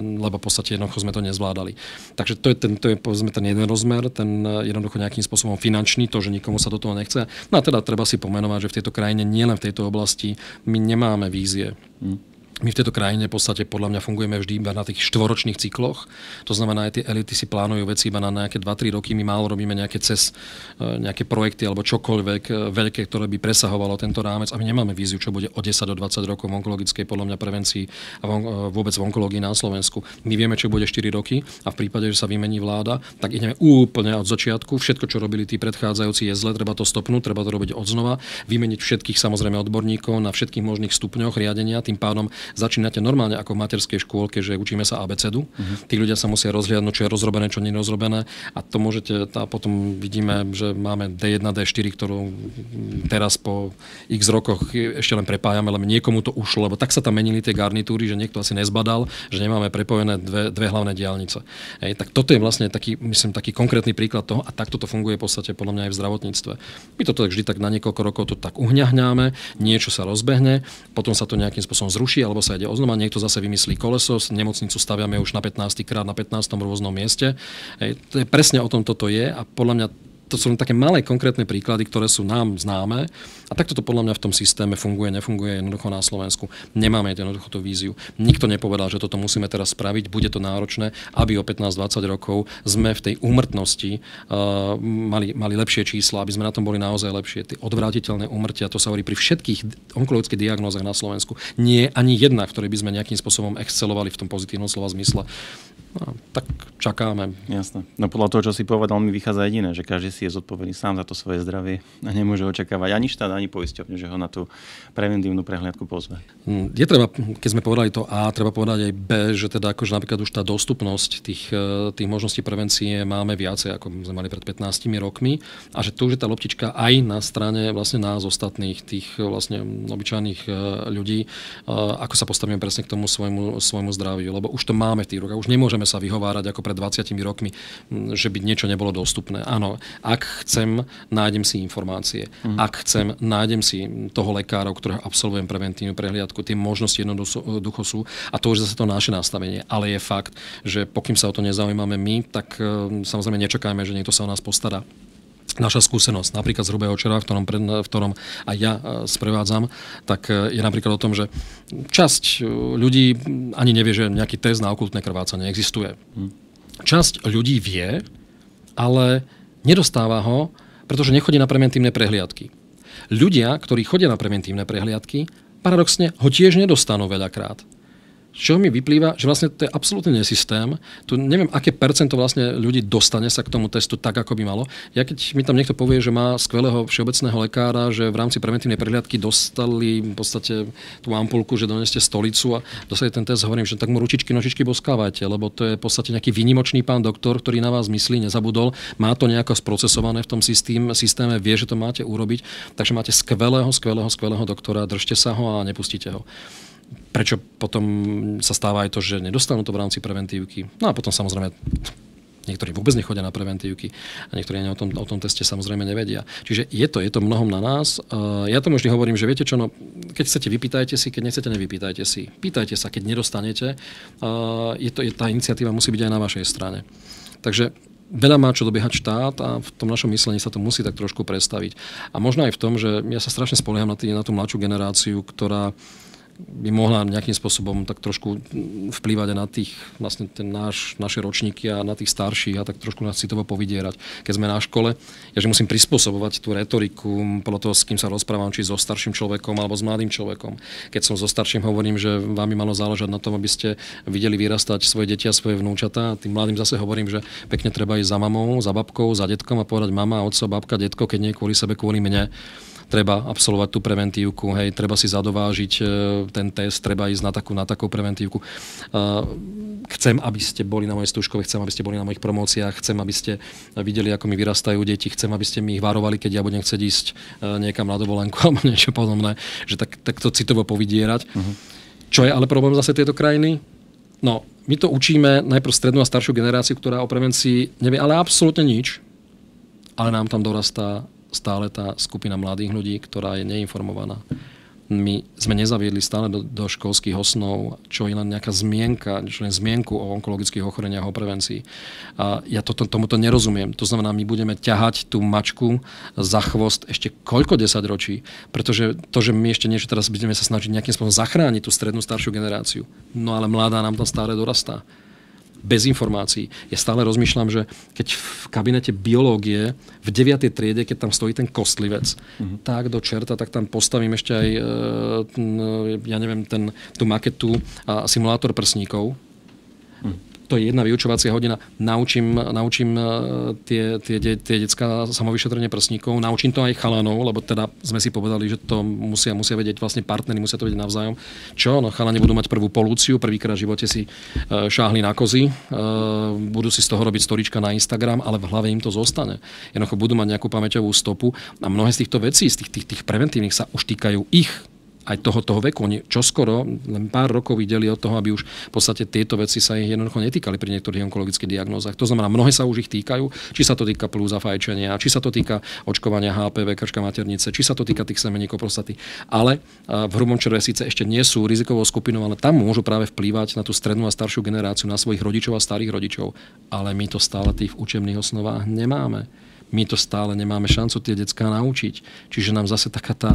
lebo v podstate jednoducho sme to nezvládali. Takže to je povedzme ten jeden rozmer, ten jednoducho nejakým spôsobom finančný, to, že komu sa do toho nechce. No a teda treba si pomenovať, že v tejto krajine, nielen v tejto oblasti, my nemáme vízie. My v tejto krajine v podstate podľa mňa fungujeme vždy iba na tých 4-ročných cykloch. To znamená, aj tie elity si plánujú veci iba na nejaké 2-3 roky. My málo robíme nejaké nejaké projekty alebo čokoľvek veľké, ktoré by presahovalo tento rámec. A my nemáme víziu, čo bude o 10 do 20 rokov v onkologickej podľa mňa prevencii a vôbec v onkológii na Slovensku. My vieme, čo bude 4 roky a v prípade, že sa vymení vláda, tak ideme úplne od začiatku. Všetko, čo robili tí predchádzajúci, je zle, treba to stopnúť, treba to robiť odznova, vymeniť všetkých samozrejme odborníkov na všetkých možných stupňoch riadenia, tým pádom začínate normálne ako v materskej škôlke, že učíme sa abecedu. Tí ľudia sa musia rozhliadnúť, čo je rozrobené, čo nie je rozrobené. A to môžete, a potom vidíme, že máme D1, D4, ktorú teraz po x rokoch ešte len prepájame, lebo niekomu to ušlo, lebo tak sa tam menili tie garnitúry, že niekto asi nezbadal, že nemáme prepojené dve hlavné diaľnice. Tak toto je vlastne taký konkrétny príklad toho a takto to funguje v podstate podľa mňa aj v zdravotníctve. My to vždy tak na niekoľko rokov to tak uhňahňáme, niečo sa rozbehne, potom sa to nejakým spôsobom zruší, alebo sa ide oznova, niekto zase vymyslí koleso, nemocnicu staviame už na 15. krát na 15. rôznom mieste. To je presne o tom toto je a podľa mňa to sú také malé konkrétne príklady, ktoré sú nám známe a takto to podľa mňa v tom systéme funguje, nefunguje jednoducho na Slovensku. Nemáme jednoducho tú víziu. Nikto nepovedal, že toto musíme teraz spraviť, bude to náročné, aby o 15-20 rokov sme v tej úmrtnosti mali lepšie čísla, aby sme na tom boli naozaj lepšie. Tie odvrátiteľné úmrtia, to sa hovorí pri všetkých onkologických diagnózach na Slovensku. Nie je ani jedna, v ktorej by sme nejakým spôsobom excelovali v tom pozitívnom slova zmysle. No, tak čakáme. Jasné. No podľa toho, čo si povedal, mi vychádza jediné, že každý si je zodpovedný sám za to svoje zdravie a nemôže očakávať ani štát, ani poisťovňu, že ho na tú preventívnu prehliadku pozve. Je treba, keď sme povedali to A, treba povedať aj B, že teda akože napríklad už tá dostupnosť tých možností prevencie máme viacej, ako sme mali pred 15 rokmi a že tu už je tá loptička aj na strane vlastne nás ostatných, tých vlastne obyčajných ľudí, ako sa postavíme presne k tomu svojmu zdraviu, lebo už to máme v tých rukách. Už nemôžeme sa vyhovárať ako pred 20 rokmi, že by niečo nebolo dostupné. Áno, ak chcem, nájdem si informácie. Ak chcem, nájdem si toho lekára, u ktorého absolvujem preventívnu prehliadku. Tie možnosti jednoducho sú. A to už zase to naše nastavenie. Ale je fakt, že pokým sa o to nezaujímame my, tak samozrejme nečakajme, že niekto sa o nás postará. Naša skúsenosť, napríklad z Hrubého Červa, v ktorom aj ja sprevádzam, tak je napríklad o tom, že časť ľudí ani nevie, že nejaký test na okultné krvácanie existuje. Časť ľudí vie, ale nedostáva ho, pretože nechodí na preventívne prehliadky. Ľudia, ktorí chodia na preventívne prehliadky, paradoxne ho tiež nedostanú veľakrát. Z čoho mi vyplýva, že vlastne to je absolútne nesystém. Tu neviem, aké percento vlastne ľudí dostane sa k tomu testu tak, ako by malo. Ja keď mi tam niekto povie, že má skvelého všeobecného lekára, že v rámci preventívnej prehliadky dostali v podstate tú ampulku, že doneste stolicu a dostali ten test, hovorím, že tak mu ručičky, nožičky boskávajte, lebo to je v podstate nejaký výnimočný pán doktor, ktorý na vás myslí, nezabudol, má to nejako sprocesované v tom systéme, vie, že to máte urobiť, takže máte skvelého doktora, držte sa ho a nepustite ho. Prečo potom sa stáva aj to, že nedostanú to v rámci preventívky. No a potom samozrejme niektorí vôbec nechodia na preventívky a niektorí ani o tom teste samozrejme nevedia. Čiže je to mnohom na nás. Ja tomu vždy hovorím, že viete čo, no, keď chcete, vypýtajte si, keď nechcete, nevypýtajte si. Pýtajte sa, keď nedostanete. Tá iniciatíva musí byť aj na vašej strane. Takže veľa má čo dobiehať štát a v tom našom myslení sa to musí tak trošku predstaviť. A možno aj v tom, že ja sa strašne spolieham na tú mladšiu generáciu, ktorá by mohla nejakým spôsobom tak trošku vplývať aj na tých, vlastne naše ročníky a na tých starších a tak trošku nás citovo povydierať. Keď sme na škole, ja že musím prispôsobovať tú retoriku podľa toho, s kým sa rozprávam, či so starším človekom alebo s mladým človekom. Keď som so starším, hovorím, že vám by malo záležať na tom, aby ste videli vyrastať svoje deti a svoje vnúčatá. A tým mladým zase hovorím, že pekne treba ísť za mamou, za babkou, za detkom a povedať mama, otco, babka, detko, keď nie kvôli sebe, kvôli mne. Treba absolvovať tú preventívku, hej, treba si zadovážiť ten test, treba ísť na takú preventívku. Chcem, aby ste boli na mojej stúžkove, chcem, aby ste boli na mojich promóciách, chcem, aby ste videli, ako mi vyrastajú deti, chcem, aby ste mi ich varovali, keď ja budem chcieť ísť niekam na dovolenku alebo niečo podobné, že tak to citovo povydierať. Čo je ale problém zase tejto krajiny? No, my to učíme najprv strednú a staršiu generáciu, ktorá o prevencii nevie ale absolútne nič, ale nám tam dorastá stále tá skupina mladých ľudí, ktorá je neinformovaná. My sme nezaviedli stále do školských osnov, čo je len nejaká zmienka, čo len zmienku o onkologických ochoreniach, o prevencii. A ja tomuto nerozumiem. To znamená, my budeme ťahať tú mačku za chvost ešte koľko 10 ročí, pretože to, že my ešte niečo teraz budeme sa snažiť nejakým spôsobom zachrániť tú strednú staršiu generáciu, no ale mladá nám tam stále dorastá. Bez informácií. Ja stále rozmýšľam, že keď v kabinete biológie v 9. triede, keď tam stojí ten kostlivec, tak do čerta, tak tam postavím ešte aj tú maketu a simulátor prsníkov. To je jedna vyučovacia hodina. Naučím tie decká samovyšetrenie prsníkov, naučím to aj chalanov, lebo teda sme si povedali, že to musia vedieť vlastne partneri, musia to vedieť navzájom. Čo? No chalani budú mať prvú polúciu, prvýkrát v živote si šáhli na kozy, budú si z toho robiť storička na Instagram, ale v hlave im to zostane. Jednoducho budú mať nejakú pamäťovú stopu a mnohé z týchto vecí, z tých preventívnych sa už týkajú ich aj toho veku. Oni čoskoro, len pár rokov videli od toho, aby už v podstate tieto veci sa ich jednoducho netýkali pri niektorých onkologických diagnózach. To znamená, mnohé sa už ich týkajú, či sa to týka plúza, fajčenia, či sa to týka očkovania HPV, krčka maternice, či sa to týka tých semeníkov prostaty. Ale v hrubom čreve síce ešte nie sú rizikovou skupinou, ale tam môžu práve vplývať na tú strednú a staršiu generáciu, na svojich rodičov a starých rodičov. Ale my to stále tých učebných osnovách nemáme. my to stále nemáme šancu tie decká naučiť. Čiže nám zase taká tá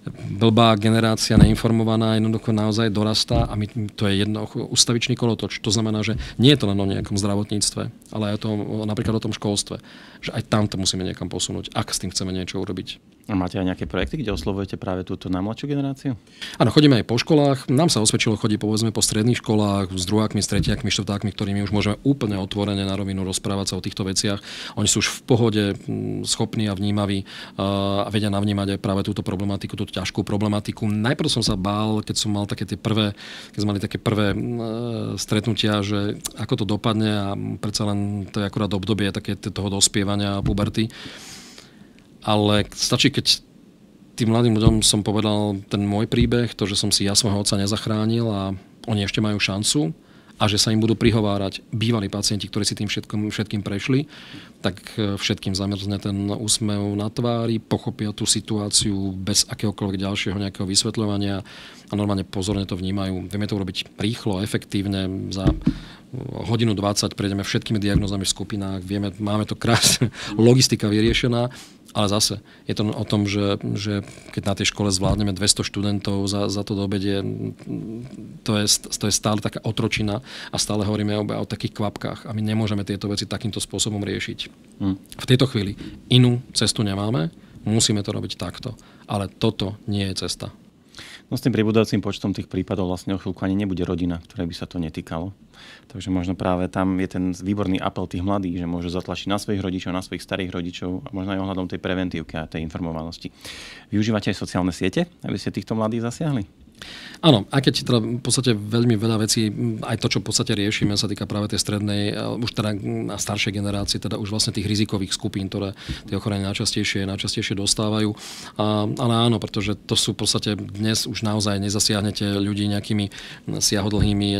blbá generácia neinformovaná jednoducho naozaj dorastá a to je jedno ustavičný kolotoč. To znamená, že nie je to len o nejakom zdravotníctve, ale aj napríklad o tom školstve. Že aj tam to musíme niekam posunúť, ak s tým chceme niečo urobiť. A máte aj nejaké projekty, kde oslovujete práve túto najmladšiu generáciu? Áno, chodíme aj po školách. Nám sa osvedčilo chodiť povedzme po stredných školách s druhákmi, s tretiakmi, štvrtákmi, ktorými už môžeme úplne otvorene na rovinu rozprávať sa o týchto veciach. Oni sú už v pohode schopní a vnímaví a vedia navnímať aj práve túto problematiku, túto ťažkú problematiku. Najprv som sa bál, keď sme mali také prvé stretnutia, že ako to dopadne a predsa len to je akurát obdobie také toho dospievania a puberty. Ale stačí, keď tým mladým ľuďom som povedal ten môj príbeh, to, že som si ja svojho otca nezachránil a oni ešte majú šancu a že sa im budú prihovárať bývalí pacienti, ktorí si tým všetkým prešli, tak všetkým zamrzne ten úsmev na tvári, pochopia tú situáciu bez akéhokoľvek ďalšieho nejakého vysvetľovania a normálne pozorne to vnímajú. Vieme to urobiť rýchlo, efektívne, za hodinu 20 prejdeme všetkými diagnózami v skupinách, máme to krásne, logistika vyriešená. Ale zase je to o tom, že keď na tej škole zvládneme 200 študentov za to dobedie, to je stále taká otročina a stále hovoríme o takých kvapkách a my nemôžeme tieto veci takýmto spôsobom riešiť. V tejto chvíli inú cestu nemáme, musíme to robiť takto. Ale toto nie je cesta. No s tým pribúdajúcim počtom tých prípadov vlastne o chvíľku ani nebude rodina, ktorej by sa to netýkalo. Takže možno práve tam je ten výborný apel tých mladých, že môžu zatlačiť na svojich rodičov, na svojich starých rodičov a možno aj ohľadom tej preventívky a tej informovanosti. Využívate aj sociálne siete, aby ste týchto mladých zasiahli? Áno, aj keď teda v podstate veľmi veľa vecí, aj to, čo v podstate riešime, sa týka práve tej strednej, už teda na staršej generácie, teda už vlastne tých rizikových skupín, ktoré tie ochorenia najčastejšie dostávajú. Ale áno, pretože to sú v podstate dnes už naozaj nezasiahnete ľudí nejakými siahodlhými,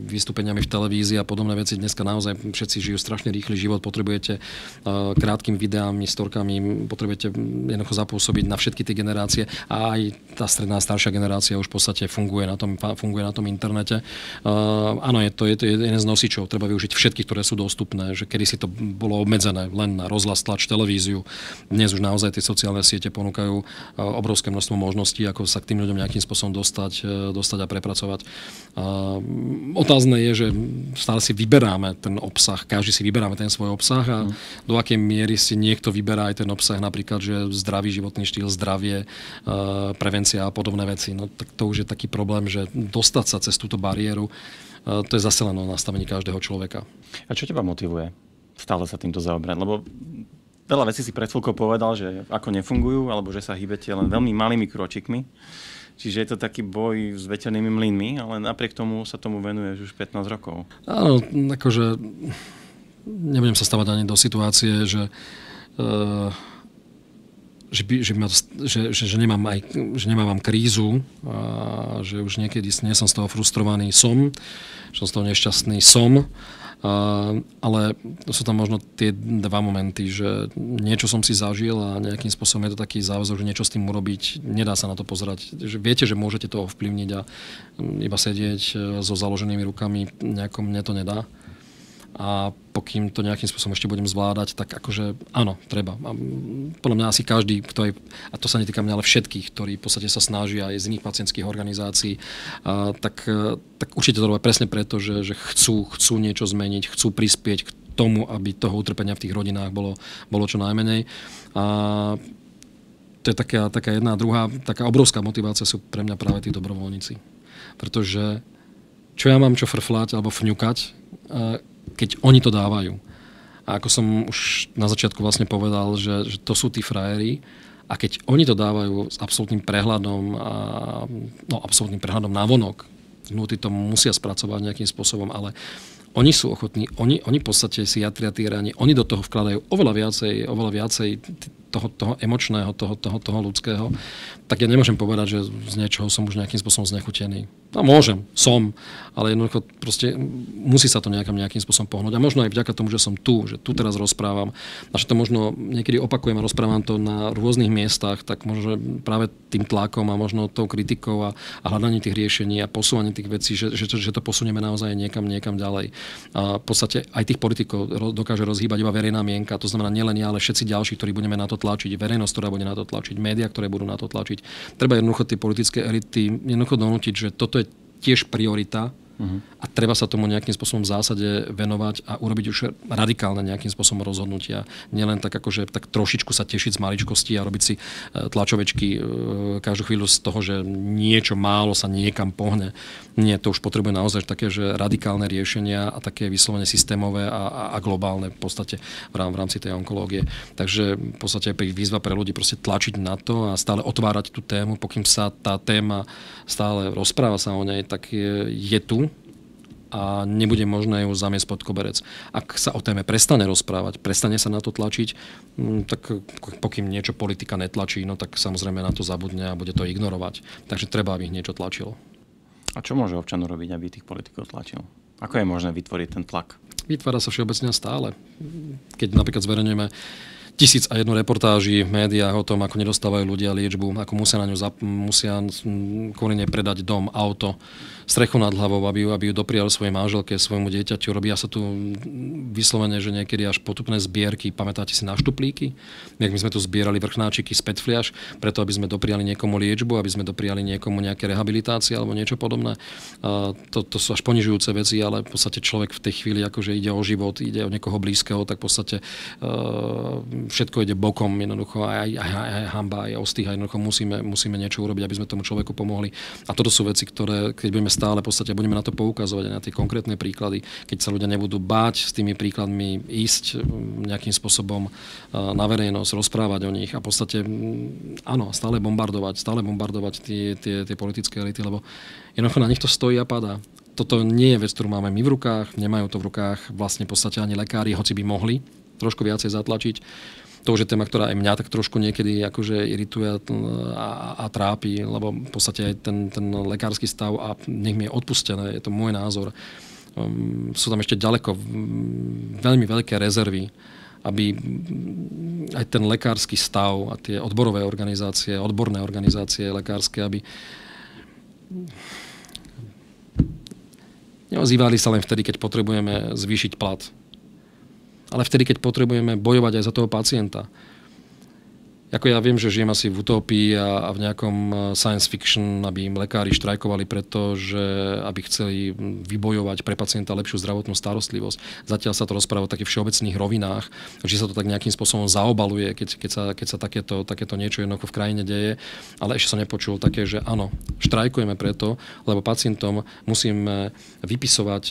vystúpeniami v televízii a podobné veci. Dneska naozaj všetci žijú strašne rýchly život, potrebujete krátkými videami, storkami, potrebujete jednoducho zapôsobiť na všetky tie generácie a aj tá stredná staršia generácia už v podstate funguje na tom internete. Áno, je to jeden z nosičov. Treba využiť všetky, ktoré sú dostupné. Že kedysi to bolo obmedzené len na rozhlas, tlač, televíziu. Dnes už naozaj tie sociálne siete ponúkajú obrovské množstvo možností, ako sa k tým ľuďom nejakým spôsobom dostať a prepracovať. Otázne je, že stále si vyberáme ten obsah. Každý si vyberáme ten svoj obsah a do akej miery si niekto vyberá aj ten obsah, napríklad, že zdravý životný štýl, zdravie, prevencia a podobné veci. No tak to už je taký problém, že dostať sa cez túto bariéru, to je zase len o nastavení každého človeka. A čo teba motivuje stále sa týmto zaoberať? Lebo veľa vecí si pred chvíľkou povedal, že ako nefungujú, alebo že sa hýbete len veľmi malými kročikmi. Čiže je to taký boj s veternými mlynmi, ale napriek tomu sa tomu venuješ už 15 rokov. Áno, akože nebudem sa stavať ani do situácie, že nemám krízu a že už niekedy nie som z toho frustrovaný, že som z toho nešťastný, ale sú tam možno tie dva momenty, že niečo som si zažil a nejakým spôsobom je to taký záväzok, že niečo s tým urobiť, nedá sa na to pozerať. Že viete, že môžete to ovplyvniť a iba sedieť so založenými rukami, nejako mne to nedá. A pokým to nejakým spôsobom ešte budem zvládať, tak akože áno, treba. A podľa mňa asi každý, a to sa netýka mňa, ale všetkých, ktorí v podstate sa snažia aj z iných pacientských organizácií, tak určite to robia presne preto, že chcú niečo zmeniť, chcú prispieť k tomu, aby toho utrpenia v tých rodinách bolo čo najmenej. A to je taká jedna a druhá, taká obrovská motivácia sú pre mňa práve tí dobrovoľníci. Pretože čo ja mám čo frflať alebo fňukať, keď oni to dávajú. A ako som už na začiatku vlastne povedal, že to sú tí frajeri a keď oni to dávajú s absolútnym prehľadom navonok, vnútri to musia spracovať nejakým spôsobom, ale oni sú ochotní, oni v podstate si jatria tí ráni, oni do toho vkladajú oveľa viacej toho emočného, toho ľudského, tak ja nemôžem povedať, že z niečoho som už nejakým spôsobom znechutený. No môžem, ale jednoducho proste musí sa to nejakým spôsobom pohnúť. A možno aj vďaka tomu, že som tu, že tu teraz rozprávam, a že to možno niekedy opakujem a rozprávam to na rôznych miestach, tak možno práve tým tlakom a možno tou kritikou a hľadaním tých riešení a posúvaním tých vecí, že to posunieme naozaj niekam ďalej. A v podstate aj tých politikov dokáže rozhýbať iba verejná mienka, to znamená nielen ja, ale všetci ďalší, ktorí budeme na to tlačiť, verejnosť, ktorá bude na to tlačiť, médiá, ktoré budú na to tlačiť. Treba jednoducho tie politické elity jednoducho donútiť, že toto je tiež priorita a treba sa tomu nejakým spôsobom v zásade venovať a urobiť už radikálne nejakým spôsobom rozhodnutia. Nielen tak akože tak trošičku sa tešiť z maličkosti a robiť si tlačovečky každú chvíľu z toho, že niečo málo sa niekam pohne. Nie, to už potrebuje naozaj také, že radikálne riešenia a také vyslovene systémové a globálne v podstate v rámci tej onkológie. Takže v podstate výzva pre ľudí proste tlačiť na to a stále otvárať tú tému, pokým sa tá téma stále rozpráva sa o nej, tak je tu a nebude možné ju zamiesť pod koberec. Ak sa o téme prestane rozprávať, prestane sa na to tlačiť, tak pokým niečo politika netlačí, no tak samozrejme na to zabudne a bude to ignorovať. Takže treba, aby ich niečo tlačilo. A čo môže občan urobiť, aby tých politikov tlačil? Ako je možné vytvoriť ten tlak? Vytvára sa všeobecne stále. Keď napríklad zverejňujeme 1001 reportáži v médiách o tom, ako nedostávajú ľudia liečbu, ako musia na ňu musia kvôli nej predať dom, auto, strechu nad hlavou, aby ju dopriali svojej manželke, svojmu dieťaťu. Robia sa tu vyslovene, že niekedy až potupné zbierky. Pamätáte si na štuplíky? Jak my sme tu zbierali vrchnáčiky z petfliaž, preto aby sme dopriali niekomu liečbu, aby sme dopriali niekomu nejaké rehabilitácie alebo niečo podobné. To sú až ponižujúce veci, ale v podstate človek v tej chvíli akože ide o život, ide o niekoho blízkeho, tak v podstate všetko ide bokom, jednoducho aj hanba, aj ostých, a jednoducho musíme niečo urobiť, aby sme tomu človeku pomohli. A toto sú veci, ktoré, keď budeme stále v podstate budeme na to poukazovať, aj na tie konkrétne príklady, keď sa ľudia nebudú báť s tými príkladmi ísť nejakým spôsobom na verejnosť, rozprávať o nich a v podstate áno, stále bombardovať tie politické elity, lebo jednoducho na nich to stojí a padá. Toto nie je vec, ktorú máme my v rukách, nemajú to v rukách vlastne v podstate ani lekári, hoci by mohli trošku viacej zatlačiť. To už je téma, ktorá aj mňa tak trošku niekedy akože irituje a trápi, lebo v podstate aj ten lekársky stav, a nech mi je odpustené, je to môj názor, sú tam ešte ďaleko veľmi veľké rezervy, aby aj ten lekársky stav a tie odborové organizácie, odborné organizácie lekárske, aby neozývali sa len vtedy, keď potrebujeme zvýšiť plat, ale vtedy, keď potrebujeme bojovať aj za toho pacienta. Ako ja viem, že žijem asi v utopii a v nejakom science fiction, aby im lekári štrajkovali preto, že aby chceli vybojovať pre pacienta lepšiu zdravotnú starostlivosť. Zatiaľ sa to rozpráva o takých všeobecných rovinách, že sa to tak nejakým spôsobom zaobaluje, keď sa takéto niečo jednoducho v krajine deje. Ale ešte som nepočul také, že áno, štrajkujeme preto, lebo pacientom musíme vypisovať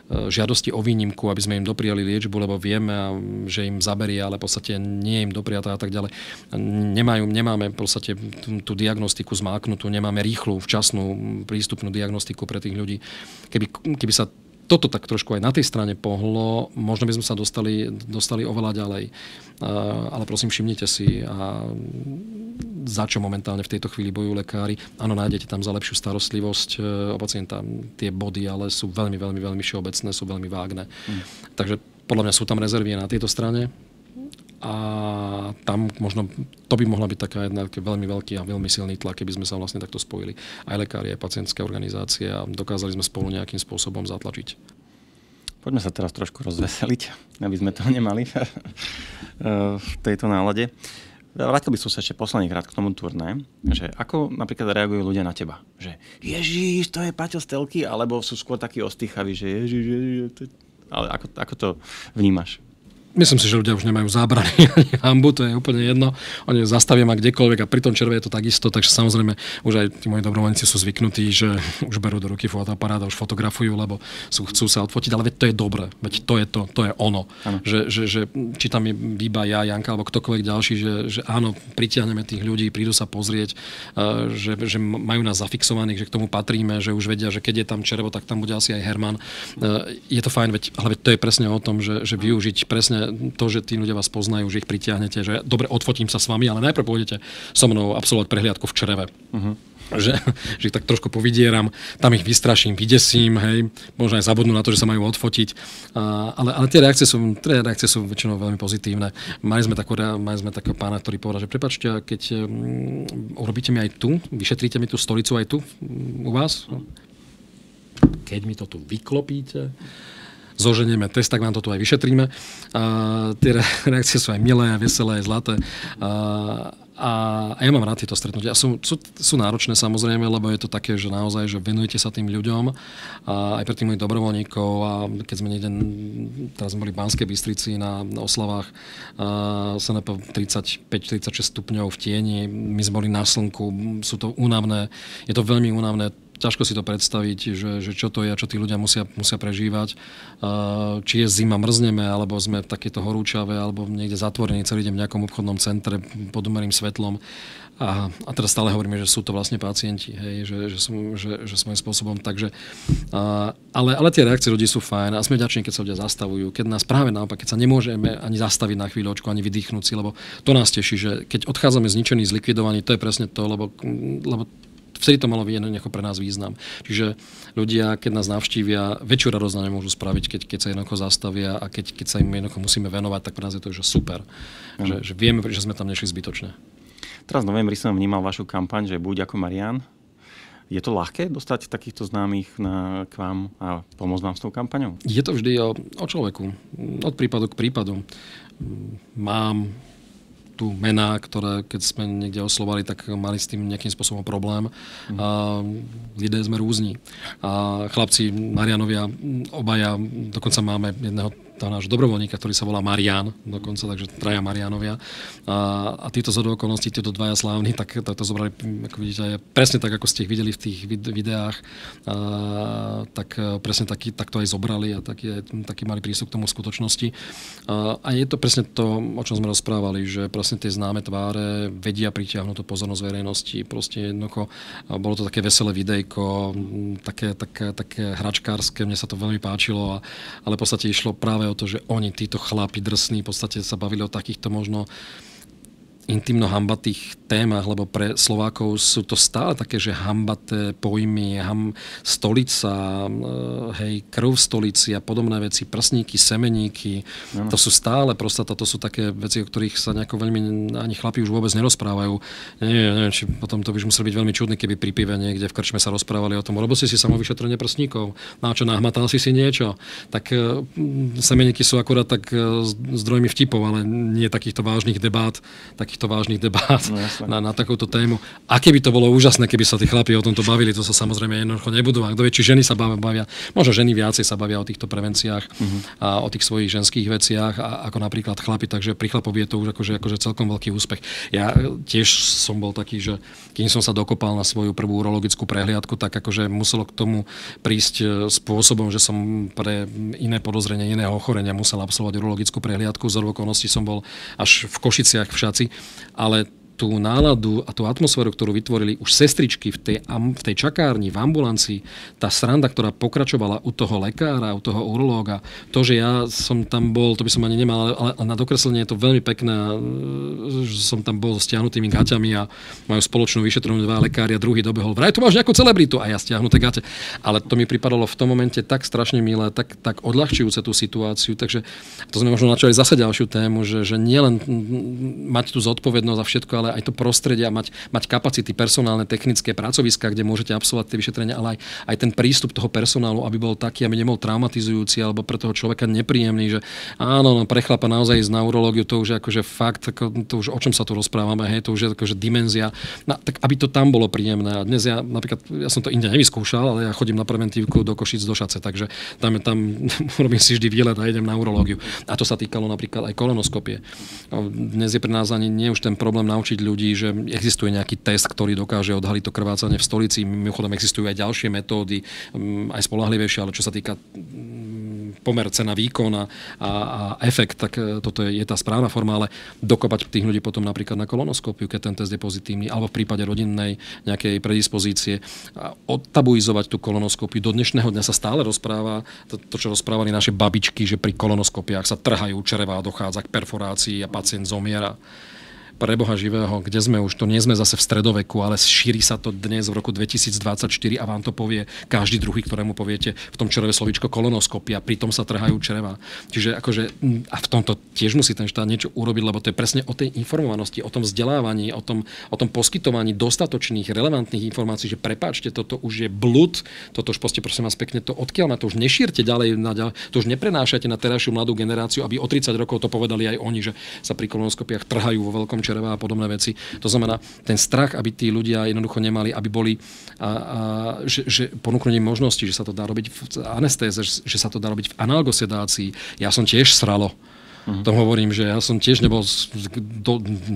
žiadosti o výnimku, aby sme im dopriali liečbu, lebo vieme, že im zaberie, ale v podstate nie je im dopriatá a tak ďalej. Nemáme v podstate tú diagnostiku zmáknutú, nemáme rýchlu, včasnú prístupnú diagnostiku pre tých ľudí. Keby sa toto tak trošku aj na tej strane pohlo, možno by sme sa dostali oveľa ďalej. Ale prosím, všimnite si, za čo momentálne v tejto chvíli bojujú lekári. Áno, nájdete tam za lepšiu starostlivosť o pacienta tie body, ale sú veľmi, veľmi, veľmi všeobecné, sú veľmi vágne. Takže podľa mňa sú tam rezervy na tejto strane. A tam možno, to by mohla byť taká jedna veľmi veľký a veľmi silný tlak, keby sme sa vlastne takto spojili. Aj lekári, aj pacientské organizácie a dokázali sme spolu nejakým spôsobom zatlačiť. Poďme sa teraz trošku rozveseliť, aby sme to nemali v tejto nálade. Vrátil by som sa ešte posledný krát k tomu turné, že ako napríklad reagujú ľudia na teba? Že Ježiš, to je Paťo z telky, alebo sú skôr takí ostýchaví, že Ježiš. Ale ako to vnímaš? Myslím si, že ľudia už nemajú zábrany ani hanbu, to je úplne jedno. Oni zastavia ma kdekoľvek a pri tom červe je to takisto, takže samozrejme už aj tí moji dobrovoľníci sú zvyknutí, že už berú do ruky fotoaparát a už fotografujú, lebo chcú sa odfotiť, ale veď to je dobré, veď to je ono. Že či tam je iba ja, Janka alebo ktokoľvek ďalší, že áno, pritiahneme tých ľudí, prídu sa pozrieť, že majú nás zafixovaných, že k tomu patríme, že už vedia, že keď je tam červo, tak tam bude asi aj Herman. Je to fajn, ale veď to je presne o tom, že využiť presne to, že tí ľudia vás poznajú, že ich pritiahnete, že dobre, odfotím sa s vami, ale najprv pôjdete so mnou absolvovať prehliadku v čreve. Že ich tak trošku povidieram, tam ich vystraším, vydesím, hej, možno aj zabudnú na to, že sa majú odfotiť, ale tie reakcie sú väčšinou veľmi pozitívne. Mali sme takého pána, ktorý povedal, že prepáčte, keď urobíte mi aj tu, vyšetríte mi tú stolicu aj tu u vás, keď mi to tu vyklopíte, zoženieme test, tak vám to tu aj vyšetríme. Tie reakcie sú aj milé, veselé, zlaté. A ja mám rád tieto stretnutia. Sú náročné samozrejme, lebo je to také, že naozaj, že venujete sa tým ľuďom aj pre tých mojich dobrovoľníkov a keď sme niekde, teraz sme boli v Banskej Bystrici na oslavách SNP 35-36 stupňov v tieni, my sme boli na slnku, sú to únavné, je to veľmi únavné. Ťažko si to predstaviť, že čo to je a čo tí ľudia musia prežívať. Či je zima, mrzneme, alebo sme v takéto horúčave, alebo niekde zatvorení celý deň v nejakom obchodnom centre pod umelým svetlom. A teraz stále hovoríme, že sú to vlastne pacienti, hej, že svojím spôsobom. Takže, ale tie reakcie ľudí sú fajn a sme vďační, keď sa ľudia zastavujú. Keď nás práve naopak, keď sa nemôžeme ani zastaviť na chvíľočku, ani vydýchnúť si, lebo to nás teší, že keď odchádzame zničení, zlikvidovaní, to je presne to, lebo vtedy to malo pre nás význam. Čiže ľudia, keď nás navštívia, väčšiu radosť na ne môžu spraviť, keď sa jednoducho zastavia a keď sa im jednoducho musíme venovať, tak pre nás je to že super. Že vieme, že sme tam nešli zbytočne. Teraz v novembri som vnímal vašu kampaň, že buď ako Marián. Je to ľahké dostať takýchto známych k vám a pomôcť vám s tou kampaňou? Je to vždy o človeku. Od prípadu k prípadu. Mám tu mená, ktoré keď sme niekde oslovali, tak mali s tým nejakým spôsobom problém. Ľudia sme rúzni. Chlapci Marianovia, obaja, dokonca máme jedného nášho dobrovoľníka, ktorý sa volá Marián, dokonca, takže traja Marianovia. A títo zhodou okolností, títo dvaja slávni, tak to zobrali, ako vidíte, presne tak, ako ste ich videli v tých videách, tak presne tak to aj zobrali a taký mali prístup k tomu v skutočnosti. A je to presne to, o čom sme rozprávali, že presne tie známe tváre vedia pritiahnuť tú pozornosť verejnosti. Proste jednoducho, bolo to také veselé videjko, také hračkárske, mne sa to veľmi páčilo, ale v podstate išlo práve o to, že oni, títo chlapi drsní, v podstate sa bavili o takýchto možno intimno hambatých témach, lebo pre Slovákov sú to stále také, že hambaté pojmy, stolica, hej, krv v stolici a podobné veci, prsníky, semeníky, to sú stále prostata, to sú také veci, o ktorých sa nejako veľmi ani chlapi už vôbec nerozprávajú. Neviem, či potom to by muselo byť veľmi čudné, keby pri pive niekde v krčme sa rozprávali o tom, robil si samovyšetrenie prsníkov, na čo nahmatal si niečo. Tak semeníky sú akurát tak zdrojmi vtipov, ale nie takýchto vážnych debát, na takúto tému. A keby to bolo úžasné, keby sa tí chlapi o tomto bavili, to sa samozrejme jednoducho nebudú. A kto vie, či ženy sa bavia, možno ženy viacej sa bavia o týchto prevenciách a o tých svojich ženských veciach, ako napríklad chlapi, takže pri chlapovi je to už akože celkom veľký úspech. Ja tiež som bol taký, že kým som sa dokopal na svoju prvú urologickú prehliadku, tak akože muselo k tomu prísť spôsobom, že som pre iné podozrenie, iného ochorenia musel absolvovať urologickú prehliadku. Z okolností som bol až v Košiciach v Šaci, ale tú náladu a tú atmosféru, ktorú vytvorili už sestričky v tej čakárni, v ambulancii, tá sranda, ktorá pokračovala u toho lekára, u toho urológa, to, že ja som tam bol, to by som ani nemal, ale na dokreslenie je to veľmi pekné, že som tam bol s stiahnutými gaťami a majú spoločnú vyšetrovnú dva lekári a druhý dobehol, vraj tu máš nejakú celebritu a ja stiahnuté gate. Ale to mi pripadalo v tom momente tak strašne milé, tak odľahčujúce tú situáciu, takže to sme možno načali zase ďalšiu tému, že nielen mať tú zodpovednosť za všetko, ale aj to prostredie a mať kapacity personálne, technické pracoviská, kde môžete absolvovať tie vyšetrenia, ale aj ten prístup toho personálu, aby bol taký, aby nebol traumatizujúci alebo pre toho človeka nepríjemný, že áno, pre chlapa naozaj ísť na urológiu, to už je akože fakt, to už o čom sa tu rozprávame, hej, to už je akože dimenzia. No, tak aby to tam bolo príjemné. A dnes ja som to inde nevyskúšal, ale ja chodím na preventívku do Košíc, do Šace, takže tam robím si vždy výlet a idem na urológiu. A to sa týkalo napríklad aj kolonoskopie. Dnes je pre nás ani nie už ten problém naučiť ľudí, že existuje nejaký test, ktorý dokáže odhaliť to krvácanie v stolici. Mimochodom existujú aj ďalšie metódy, aj spoľahlivejšie, ale čo sa týka pomer cena výkon a efekt, tak toto je tá správna forma, ale dokopať tých ľudí potom napríklad na kolonoskópiu, keď ten test je pozitívny, alebo v prípade rodinnej nejakej predispozície. Odtabuizovať tú kolonoskópiu. Do dnešného dňa sa stále rozpráva to, čo rozprávali naše babičky, že pri kolonoskópiách sa trhajú črevá, dochádza k perforácii a pacient zomiera. Pre Boha živého, kde sme už, to nie sme zase v stredoveku, ale šíri sa to dnes v roku 2024 a vám to povie každý druhý, ktorému poviete v tom čreve slovíčko kolonoskopia, pritom sa trhajú čreva. Čiže akože, a v tomto tiež musí ten štát niečo urobiť, lebo to je presne o tej informovanosti, o tom vzdelávaní, o tom poskytovaní dostatočných, relevantných informácií, že prepáčte, toto už je blud, toto už proste, prosím vás pekne, to odkiaľ ma to už nešírte ďalej, to už neprenášate na terajšiu mladú generáciu, aby o 30 rokov to povedali aj oni, že sa pri kolonoskopiách trhajú vo veľkom čreva a podobné veci. To znamená, ten strach, aby tí ľudia jednoducho nemali, aby boli, že ponúknuť im možnosti, že sa to dá robiť v anestéze, že sa to dá robiť v analgosedácii. Ja som tiež sralo. To hovorím, že ja som tiež nebol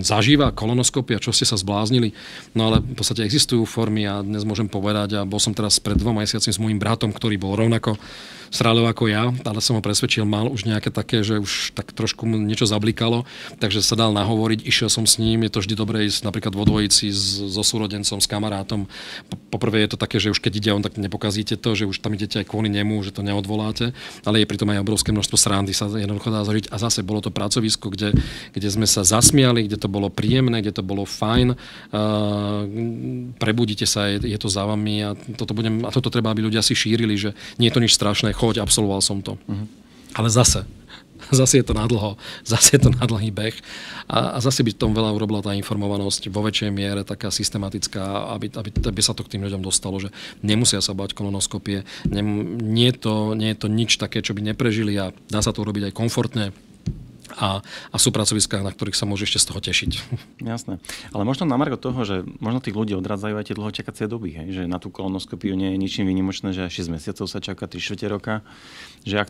zažíva kolonoskopia, čo ste sa zbláznili. No ale v podstate existujú formy a dnes môžem povedať, a bol som teraz pred 2 mesiacmi s môjim bratom, ktorý bol rovnako sralov ako ja, ale som ho presvedčil, mal už nejaké také, že už tak trošku mu niečo zablikalo, takže sa dal nahovoriť, išiel som s ním, je to vždy dobré ísť napríklad vo dvojici so súrodencom, s kamarátom. Poprvé je to také, že už keď ide on, tak nepokazíte to, že už tam idete aj kvôli nemu, že to neodvoláte, ale je pritom aj obrovské množstvo srandy sa jednoducho dá zažiť a zase bolo to pracovisko, kde sme sa zasmiali, kde to bolo príjemné, kde to bolo fajn. Prebudíte sa, je to za vami a toto treba, aby ľudia si šírili, že nie je to nič strašné, choď, absolvoval som to. Ale zase je to nadlho, zase je to na dlhý beh a zase by tom veľa urobila tá informovanosť vo väčšej miere, taká systematická, aby sa to k tým ľuďom dostalo, že nemusia sa bať kolonoskopie, nie je to nič také, čo by neprežili a dá sa to urobiť aj komfortne. A sú pracoviská, na ktorých sa môže ešte z toho tešiť. Jasné. Ale možno na margo toho, že možno tých ľudí odradzajú aj tie dlhočakacie doby, hej? Že na tú kolonoskopiu nie je ničím výnimočné, že 6 mesiacov sa čaká, 3/4 roka. Že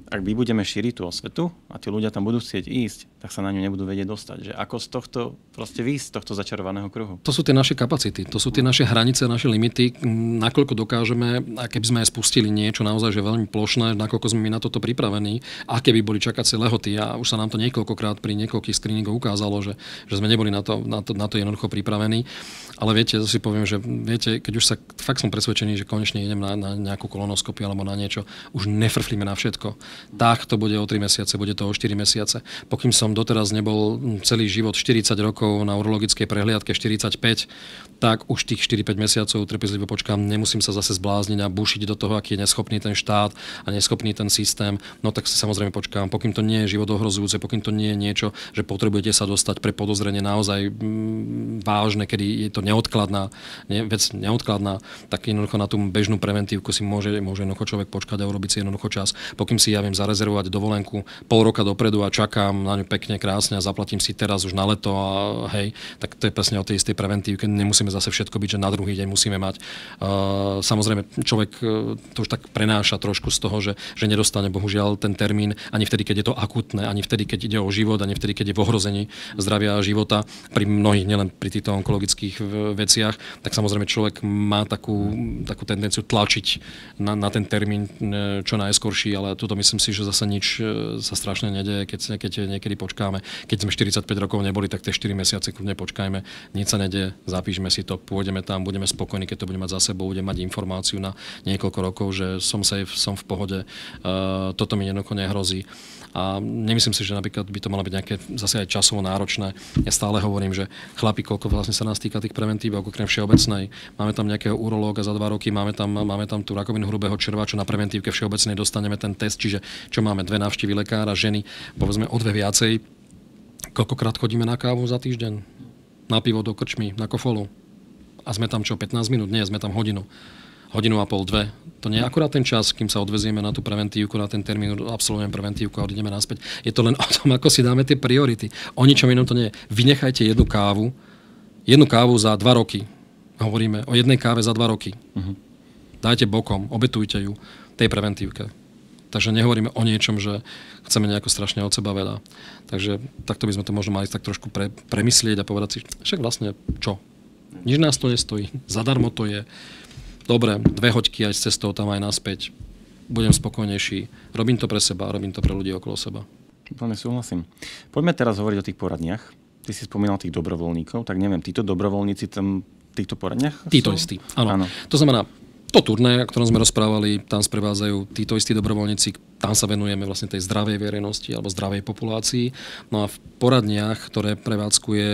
ak my budeme šíriť tú osvetu a tí ľudia tam budú chcieť ísť, tak sa na ňu nebudú vedieť dostať. Že ako z tohto proste výjsť z tohto začarovaného kruhu. To sú tie naše kapacity, to sú tie naše hranice, naše limity, nakoľko dokážeme, a keby sme aj spustili niečo naozaj že veľmi plošné, nakoľko sme my na toto pripravení, aké by boli čakacie lehoty. A už sa nám to niekoľkokrát pri niekoľkých screeningoch ukázalo, že sme neboli na to jednoducho pripravení. Ale viete, to si poviem, že viete, keď už sa fakt som presvedčený, že konečne idem na nejakú kolonoskopiu alebo na niečo, už nefrflíme na všetko. Tak to bude o 3 mesiace, bude to o 4 mesiace. Pokým som doteraz nebol celý život 40 rokov na urologickej prehliadke 45, tak už tých 4-5 mesiacov trpezlivo počkám, nemusím sa zase zblázniť a bušiť do toho, aký je neschopný ten štát a neschopný ten systém. No tak si samozrejme počkám, pokým to nie je život ohrozujúce, pokým to nie je niečo, že potrebujete sa dostať pre podozrenie naozaj vážne, kedy je to vec neodkladná, tak jednoducho na tú bežnú preventívku si môže jednoducho človek počkať a urobiť si jednoducho čas. Pokým si ja viem zarezervovať dovolenku pol roka dopredu a čakám na ňu pekne, krásne a zaplatím si teraz už na leto a hej, tak to je presne o tej istej preventívke. Nemusíme zase všetko byť, že na druhý deň musíme mať. Samozrejme, človek to už tak prenáša trošku z toho, že nedostane bohužiaľ ten termín ani vtedy, keď je to akútne, ani vtedy, keď ide o život, ani vtedy, keď je v ohrození zdravia a života. Pri mnohých, nielen pri týchto onkologických veciach, tak samozrejme človek má takú tendenciu tlačiť na ten termín čo najskorší, ale tuto myslím si, že zase nič sa strašne nedeje, keď niekedy počkáme. Keď sme 45 rokov neboli, tak tie 4 mesiace kľudne počkajme, nič sa nedeje, zapíšme si to, pôjdeme tam, budeme spokojní, keď to budeme mať za sebou, budeme mať informáciu na niekoľko rokov, že som safe, som v pohode, toto mi jednoducho nehrozí. A nemyslím si, že napríklad by to malo byť nejaké zase aj časovo náročné. Ja stále hovorím, že chlapi, koľko vlastne sa nás týka tých preventívok, okrem všeobecnej. Máme tam nejakého urológa za 2 roky, máme tam tú rakovinu hrubého čreva, čo na preventívke všeobecnej dostaneme ten test, čiže čo máme 2 návštevy lekára, ženy, povedzme o 2 viacej. Koľkokrát chodíme na kávu za týždeň? Na pivo do krčmy, na kofolu. A sme tam čo, 15 minút? Nie, sme tam hodinu. Hodinu a pol, 2. To nie je akurát ten čas, kým sa odvezieme na tú preventívku, na ten termín, absolvujeme preventívku a odideme naspäť. Je to len o tom, ako si dáme tie priority. O ničom inom to nie je. Vynechajte jednu kávu za 2 roky. Hovoríme o jednej káve za 2 roky. Dajte bokom, obetujte ju tej preventívke. Takže nehovoríme o niečom, že chceme nejako strašne od seba veľa. Takže takto by sme to možno mali tak trošku premyslieť a povedať si, však vlastne čo? Nič nás to nestojí, zadarmo to je. Dobre, 2 hoďky aj s cestou tam aj naspäť. budem spokojnejší. Robím to pre seba, robím to pre ľudí okolo seba. Úplne súhlasím. Poďme teraz hovoriť o tých poradniach. Ty si spomínal tých dobrovoľníkov, tak neviem, títo dobrovoľníci tam v týchto poradniach Títo istí, áno. To znamená, to turné, o ktorom sme rozprávali, tam sprevádzajú títo istí dobrovoľníci, tam sa venujeme vlastne tej zdravej verejnosti alebo zdravej populácii. No a v poradniach, ktoré prevádzkuje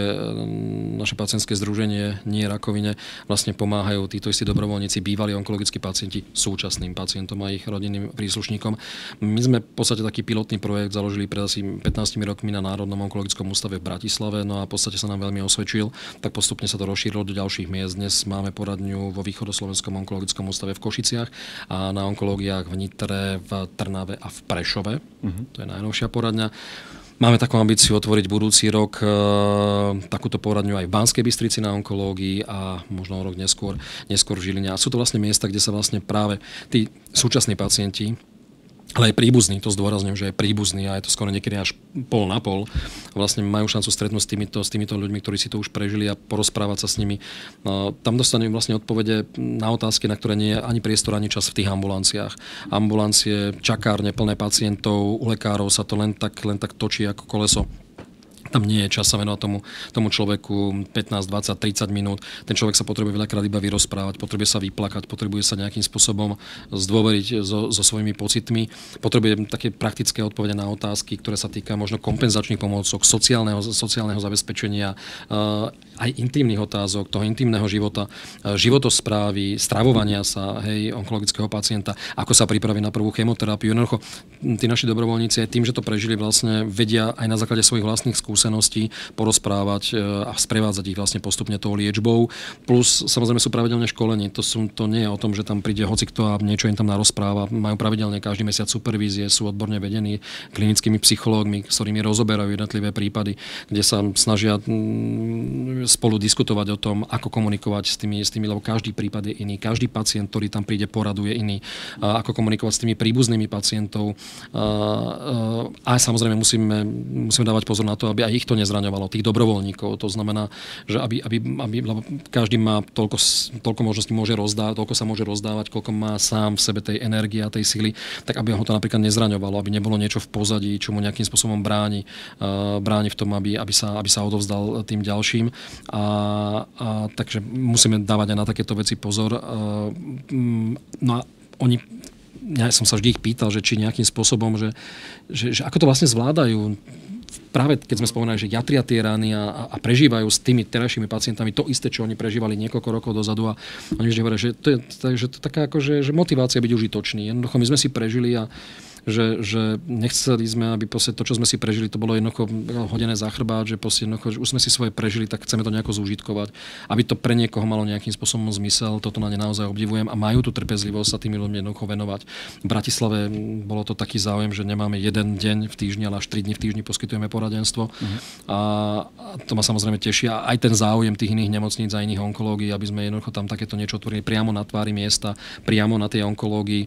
naše pacientské združenie Nie rakovine, vlastne pomáhajú títo istí dobrovoľníci, bývalí onkologickí pacienti, súčasným pacientom a ich rodinným príslušníkom. My sme v podstate taký pilotný projekt založili pred asi 15 rokmi na Národnom onkologickom ústave v Bratislave, no a v podstate sa nám veľmi osvedčil, tak postupne sa to rozšírilo do ďalších miest. Dnes máme poradňu vo Východoslovenskom onkologickom ústave v Košiciach a na onkológiách v Nitre, v Trnave a v Prešove. To je najnovšia poradňa. Máme takú ambíciu otvoriť budúci rok takúto poradňu aj v Banskej Bystrici na onkológii a možno rok neskôr v Žiline. A sú to vlastne miesta, kde sa vlastne práve tí súčasní pacienti, ale aj príbuzní, to zdôrazňujem, že je príbuzný a je to skoro niekedy až pol na pol. Vlastne majú šancu stretnúť s týmito ľuďmi, ktorí si to už prežili a porozprávať sa s nimi. Tam dostanú vlastne odpovede na otázky, na ktoré nie je ani priestor, ani čas v tých ambulanciách. Ambulancie, čakárne plné pacientov, u lekárov sa to len tak točí ako koleso. Tam nie je čas sa venovať tomu človeku 15, 20, 30 minút. Ten človek sa potrebuje veľakrát iba vyrozprávať, potrebuje sa vyplakať, potrebuje sa nejakým spôsobom zdôveriť so svojimi pocitmi. Potrebuje také praktické odpovede na otázky, ktoré sa týka možno kompenzačných pomôcok, sociálneho zabezpečenia, aj intimných otázok, toho intimného života, životosprávy, stravovania sa, onkologického pacienta, ako sa pripraviť na prvú chemoterapiu. Jednoducho, tí naši dobrovoľníci aj tým, že to prežili, vlastne vedia aj na základe svojich vlastných skúseností porozprávať a sprevádzať ich vlastne postupne tou liečbou. Plus samozrejme sú pravidelne školení. To nie je o tom, že tam príde hocikto a niečo im tam narozpráva. Majú pravidelne každý mesiac supervízie, sú odborne vedení klinickými psychológmi, s ktorými rozoberajú jednotlivé prípady, kde sa snažia spolu diskutovať o tom, ako komunikovať s tými, lebo každý prípad je iný. Každý pacient, ktorý tam príde, poraduje iný. Ako komunikovať s tými príbuznými pacientov. A samozrejme musíme dávať pozor na to, aby aj ich to nezraňovalo, tých dobrovoľníkov. To znamená, že aby každý má toľko možností môže rozdávať, toľko sa môže rozdávať, koľko má sám v sebe tej energie a tej sily, tak aby ho to napríklad nezraňovalo, aby nebolo niečo v pozadí, čo mu nejakým spôsobom bráni v tom, aby sa odovzdal tým ďalším. Takže musíme dávať aj na takéto veci pozor. No a ja som sa vždy ich pýtal, že či nejakým spôsobom, že ako to vlastne zvládajú. Práve keď sme spomínali, že jatria tie rany a prežívajú s tými terajšími pacientami to isté, čo oni prežívali niekoľko rokov dozadu a oni vždy hovoria, že to je taká akože motivácia byť užitočný. Jednoducho my sme si prežili a že nechceli sme, aby to, čo sme si prežili, to bolo jednoducho hodené za chrbát, že že už sme si svoje prežili, tak chceme to nejako zúžitkovať. Aby to pre niekoho malo nejakým spôsobom zmysel, toto na ne naozaj obdivujem a majú tú trpezlivosť sa tými ľuďmi jednoducho venovať. V Bratislave bolo to taký záujem, že nemáme jeden deň v týždni, ale až 3 dni v týždni poskytujeme poradenstvo. A to ma samozrejme teší. A aj ten záujem tých iných nemocníc a iných onkológií, aby sme jednoducho tam takéto niečo otvorili priamo na tvári miesta, priamo na tej onkológii.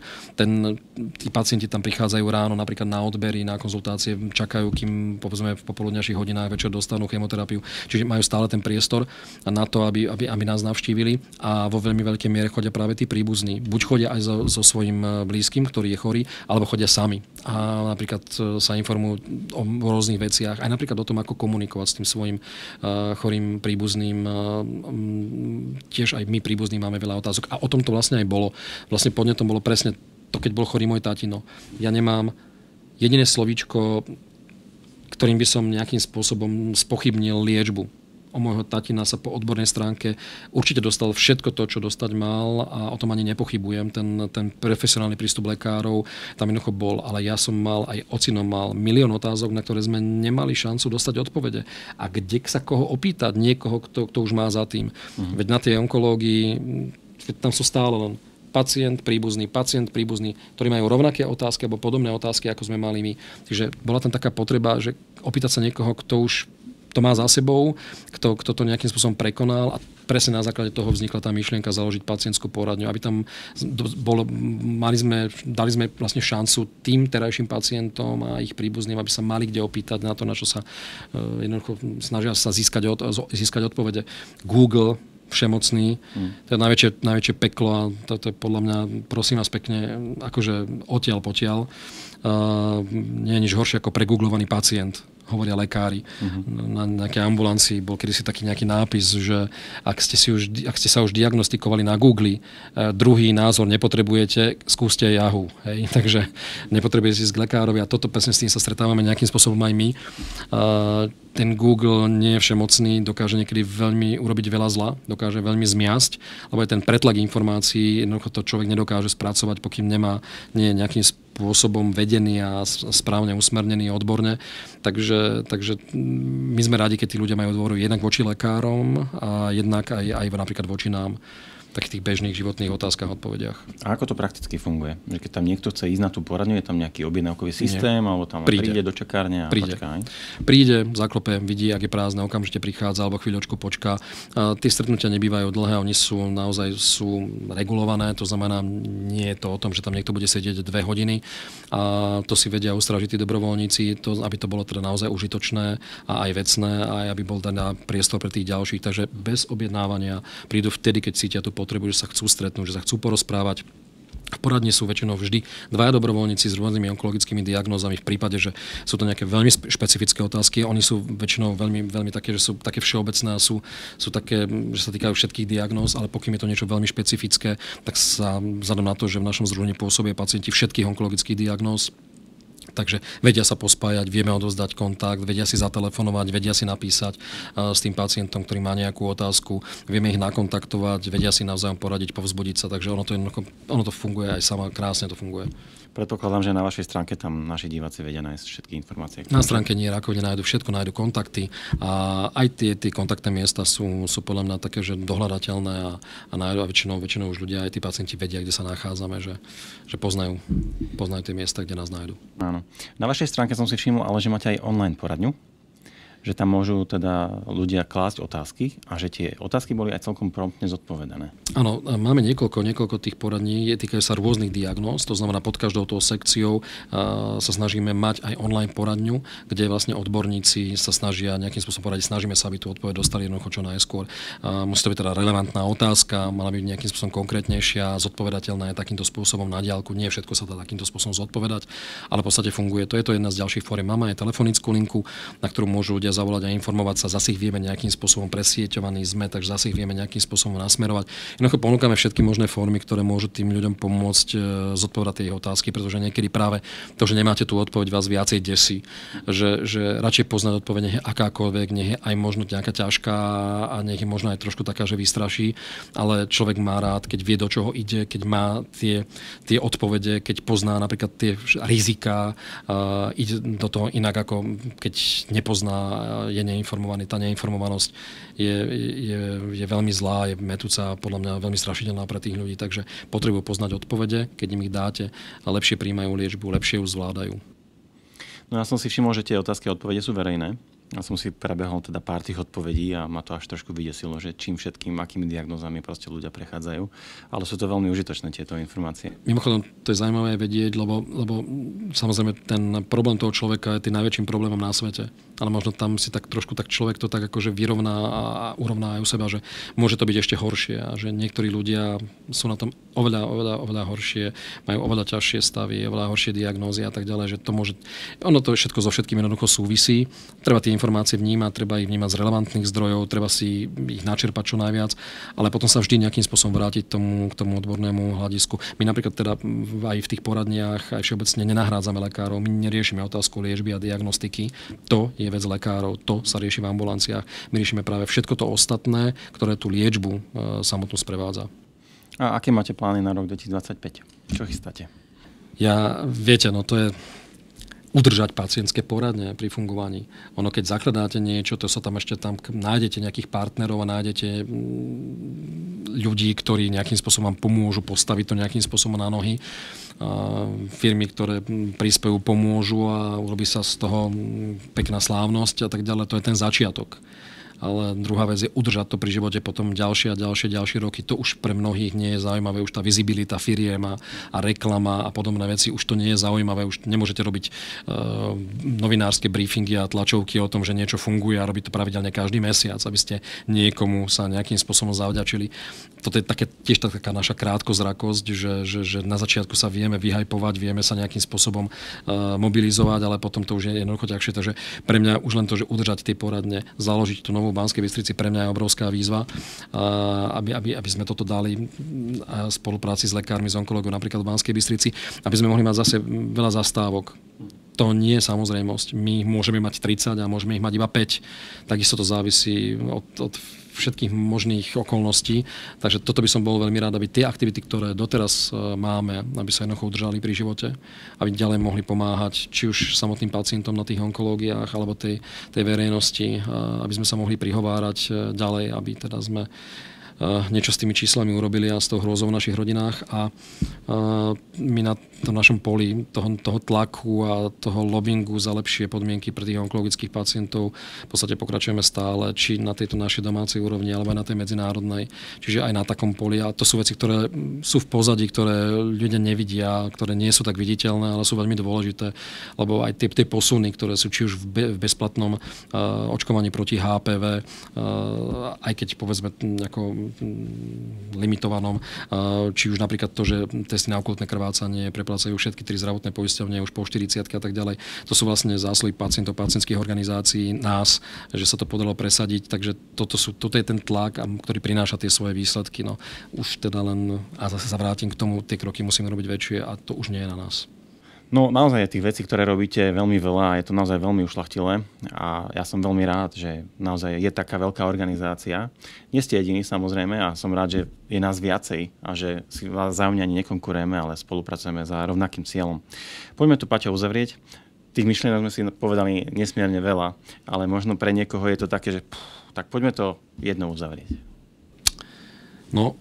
Tí pacienti tam prichádzajú ráno napríklad na odbery, na konzultácie, čakajú, kým povedzme v popoludňajších hodinách večer dostanú chemoterapiu. Čiže majú stále ten priestor na to, aby nás navštívili a vo veľmi veľkej miere chodia práve tí príbuzní. Buď chodia aj so svojím blízkym, ktorý je chorý, alebo chodia sami. A napríklad sa informujú o rôznych veciach, aj napríklad o tom, ako komunikovať s tým svojím chorým príbuzným. Tiež aj my príbuzní máme veľa otázok. A o tom to vlastne aj bolo. Vlastne podnetom bolo presne to, keď bol chorý môj tatino. Ja nemám jediné slovíčko, ktorým by som nejakým spôsobom spochybnil liečbu. O môjho tatina sa po odbornej stránke určite dostal všetko to, čo dostať mal a o tom ani nepochybujem. Ten profesionálny prístup lekárov tam jednoducho bol, ale ja som mal, aj ocino mal milión otázok, na ktoré sme nemali šancu dostať odpovede. A kde sa koho opýtať? Niekoho, kto už má za tým. Veď na tej onkológii tam sú stále len pacient, príbuzný, ktorí majú rovnaké otázky alebo podobné otázky, ako sme mali my. Takže bola tam taká potreba, že opýtať sa niekoho, kto už to má za sebou, kto to nejakým spôsobom prekonal a presne na základe toho vznikla tá myšlienka založiť pacientskú poradňu, aby tam dali sme vlastne šancu tým terajším pacientom a ich príbuzným, aby sa mali kde opýtať na to, na čo sa jednoducho snažia sa získať odpovede. Google všemocný. To je najväčšie peklo a to je podľa mňa, prosím vás pekne, akože odtiaľ potiaľ. Nie je nič horšie ako pregooglovaný pacient, hovoria lekári. Na nejakej ambulancii bol kedysi taký nejaký nápis, že ak ste sa už diagnostikovali na Google, druhý názor nepotrebujete, skúste Yahoo. Hej? Takže nepotrebujete ísť k lekárovi a toto presne s tým sa stretávame nejakým spôsobom aj my. Ten Google nie je všemocný, dokáže niekedy veľmi urobiť veľa zla, dokáže veľmi zmiasť, lebo je ten pretlak informácií, jednoducho to človek nedokáže spracovať, pokým nie je nejakým spôsobom vedený a správne usmernený odborne. Takže my sme radi, keď tí ľudia majú dôveru jednak voči lekárom a jednak aj napríklad voči nám takých tých bežných životných otázkach a odpovediach. A ako to prakticky funguje? Že keď tam niekto chce ísť na tú poradňu, je tam nejaký objednávkový systém, alebo tam príde do čakárne a počká? Príde, zaklope, vidí, ak je prázdne, okamžite prichádza alebo chvíľočku počká. Tie stretnutia nebývajú dlhé, oni sú naozaj regulované, to znamená, nie je to o tom, že tam niekto bude sedieť 2 hodiny a to si vedia ustrážiť tí dobrovoľníci, aby to bolo teda naozaj užitočné a aj vecné, a aj aby bol teda priestor pre tých ďalších. Takže bez objednávania prídu vtedy, keď cítia tú potrebu, že sa chcú stretnúť, že sa chcú porozprávať. V poradni sú väčšinou vždy 2 dobrovoľníci s rôznymi onkologickými diagnózami v prípade, že sú to nejaké veľmi špecifické otázky. Oni sú väčšinou veľmi, veľmi také, že sú také všeobecné a sú také, že sa týkajú všetkých diagnóz, ale pokým je to niečo veľmi špecifické, tak sa vzhľadom na to, že v našom združení pôsobia pacienti všetkých onkologických diagnóz, takže vedia sa pospájať, vieme odovzdať kontakt, vedia si zatelefonovať, vedia si napísať s tým pacientom, ktorý má nejakú otázku, vieme ich nakontaktovať, vedia si navzájom poradiť, povzbudiť sa, takže ono to funguje aj sama, krásne to funguje. Predpokladám, že na vašej stránke tam naši diváci vedia nájsť všetky informácie. Na stránke Nie rakovine nájdu všetko, nájdu kontakty a aj tie kontaktné miesta sú podľa mňa také, že dohľadateľné a nájdu, a väčšinou už ľudia, aj tí pacienti vedia, kde sa nachádzame, že poznajú tie miesta, kde nás nájdu. Áno. Na vašej stránke som si všimol, ale že máte aj online poradňu, že tam môžu teda ľudia klásť otázky a že tie otázky boli aj celkom promptne zodpovedané. Áno, máme niekoľko tých poradní, týkajú sa rôznych diagnóz, to znamená pod každou tou sekciou sa snažíme mať aj online poradňu, kde vlastne odborníci sa snažia nejakým spôsobom poradiť, snažíme sa, aby tú odpoveď dostali jednoducho čo najskôr. Musí to byť teda relevantná otázka, mala byť nejakým spôsobom konkrétnejšia, zodpovedateľná aj takýmto spôsobom na diaľku. Nie všetko sa dá takýmto spôsobom zodpovedať, ale v podstate funguje. To je to jedna z ďalších fóriem. Máme aj telefonickú linku, na ktorú môžu ľudia zavolať a informovať sa, zase ich vieme nejakým spôsobom presieťovaní sme, takže zase ich vieme nejakým spôsobom nasmerovať. Jednoducho ponúkame všetky možné formy, ktoré môžu tým ľuďom pomôcť zodpovedať tie ich otázky, pretože niekedy práve to, že nemáte tú odpoveď, vás viacej desí, že radšej poznať odpoveď, nech je akákoľvek, nech je aj možno nejaká ťažká a nech je možno aj trošku taká, že vystraší, ale človek má rád, keď vie, do čoho ide, keď má tie odpovede, keď pozná napríklad tie rizika, ide do toho inak, ako keď nepozná, je neinformovaný. Tá neinformovanosť je veľmi zlá, je metúca, podľa mňa veľmi strašidelná pre tých ľudí, takže potrebujú poznať odpovede, keď im ich dáte a lepšie príjmajú liečbu, lepšie ju zvládajú. No ja som si všimol, že tie otázky a odpovede sú verejné. Ja som si prebehol teda pár tých odpovedí a ma to až trošku vydesilo, že čím všetkým, akými diagnózami proste ľudia prechádzajú. Ale sú to veľmi užitočné tieto informácie. Mimochodom, to je zaujímavé vedieť, lebo samozrejme ten problém toho človeka je tým najväčším problémom na svete. Ale možno tam si tak trošku tak človek to tak akože vyrovná a urovná aj u seba, že môže to byť ešte horšie a že niektorí ľudia sú na tom oveľa horšie, majú oveľa ťažšie stavy, oveľa horšie diagnózy a tak ďalej, že to môže, ono to všetko so všetkým jednoducho súvisí. Treba tie informácie vnímať, treba ich vnímať z relevantných zdrojov, treba si ich načerpať čo najviac, ale potom sa vždy nejakým spôsobom vrátiť k tomu odbornému hľadisku. My napríklad teda aj v tých poradniach aj všeobecne nenahrádzame lekárov, my neriešime otázku liečby a diagnostiky. To je vec lekárov, to sa rieši v ambulanciách. My riešime práve všetko to ostatné, ktoré tú liečbu samotnú sprevádza. A aké máte plány na rok 2025? Čo chystáte? Viete, to je udržať pacientské poradne pri fungovaní. Ono, keď zakladáte niečo, to sa tam ešte nájdete nejakých partnerov a nájdete ľudí, ktorí nejakým spôsobom vám pomôžu postaviť to nejakým spôsobom na nohy. Firmy, ktoré prispejú, pomôžu a urobí sa z toho pekná slávnosť a tak ďalej. To je ten začiatok. ale druhá vec je udržať to pri živote potom ďalšie roky. To už pre mnohých nie je zaujímavé, už tá vizibilita firiem a reklama a podobné veci, už to nie je zaujímavé, už nemôžete robiť novinárske briefingy a tlačovky o tom, že niečo funguje a robiť to pravidelne každý mesiac, aby ste niekomu sa nejakým spôsobom zavďačili. Toto je tiež taká naša krátkozrakosť, že na začiatku sa vieme vyhajpovať, vieme sa nejakým spôsobom mobilizovať, ale potom to už je jednoducho ťažšie. Takže pre mňa už len to, že udržať tie poradne, založiť tú novú Banskej Bystrici, pre mňa je obrovská výzva, aby sme toto dali v spolupráci s lekármi, s onkológom napríklad v Banskej Bystrici, aby sme mohli mať zase veľa zastávok. To nie je samozrejmosť. My môžeme mať 30 a môžeme ich mať iba 5. Takisto to závisí od všetkých možných okolností. Takže toto by som bol veľmi rád, aby tie aktivity, ktoré doteraz máme, aby sa jednoducho udržali pri živote, aby ďalej mohli pomáhať či už samotným pacientom na tých onkológiách alebo tej verejnosti, aby sme sa mohli prihovárať ďalej, aby teda sme niečo s tými číslami urobili a s tou hrôzou v našich rodinách a my na tom našom poli toho tlaku a toho lobbingu za lepšie podmienky pre tých onkologických pacientov v podstate pokračujeme stále, či na tejto našej domácej úrovni alebo aj na tej medzinárodnej, čiže aj na takom poli a to sú veci, ktoré sú v pozadí, ktoré ľudia nevidia, ktoré nie sú tak viditeľné, ale sú veľmi dôležité, lebo aj tie posuny, ktoré sú či už v bezplatnom očkovaní proti HPV, aj keď povedzme ako limitovanom, či už napríklad to, že testy na okultné krvácanie preplácajú všetky 3 zdravotné poisťovne už po 40 a tak ďalej. To sú vlastne zásluhy pacientov, pacientských organizácií, nás, že sa to podarilo presadiť, takže toto je ten tlak, ktorý prináša tie svoje výsledky. No, už teda len, a zase sa vrátim k tomu, tie kroky musíme robiť väčšie a to už nie je na nás. No naozaj je tých vecí, ktoré robíte, veľmi veľa a je to naozaj veľmi ušľachtilé a ja som veľmi rád, že naozaj je taká veľká organizácia. Nie ste jediní samozrejme a som rád, že je nás viacej a že si vás vzájomne ani nekonkurujeme, ale spolupracujeme za rovnakým cieľom. Poďme tu, Paťo, uzavrieť. Tých myšlienok sme si povedali nesmierne veľa, ale možno pre niekoho je to také, že tak poďme to jednou uzavrieť. No,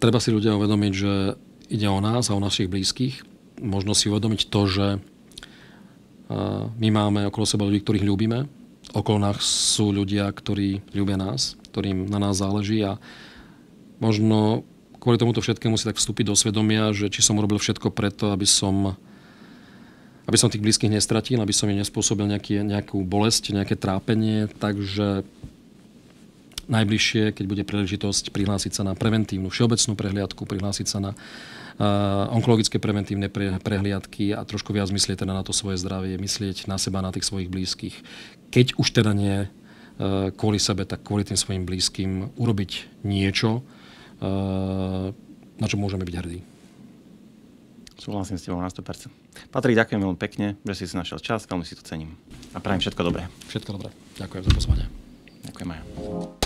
treba si ľudia uvedomiť, že ide o nás a o našich blízkych. Možno si uvedomiť to, že my máme okolo seba ľudí, ktorých ľúbime. Okolo nás sú ľudia, ktorí ľúbia nás, ktorým na nás záleží a možno kvôli tomuto všetkému si tak vstúpiť do svedomia, že či som urobil všetko preto, aby som tých blízkych nestratil, aby som im nespôsobil nejakú bolesť, nejaké trápenie. Takže najbližšie, keď bude príležitosť prihlásiť sa na preventívnu všeobecnú prehliadku, prihlásiť sa na onkologické preventívne prehliadky a trošku viac myslieť teda na to svoje zdravie, myslieť na seba, na tých svojich blízkych. Keď už teda nie kvôli sebe, tak kvôli tým svojim blízkym urobiť niečo, na čo môžeme byť hrdí. Súhlasím s tebou na 100%. Patrik, ďakujem veľmi pekne, že si našiel čas, veľmi si to cením. A prajem všetko dobré. Všetko dobré. Ďakujem za pozvanie. Ďakujem aj.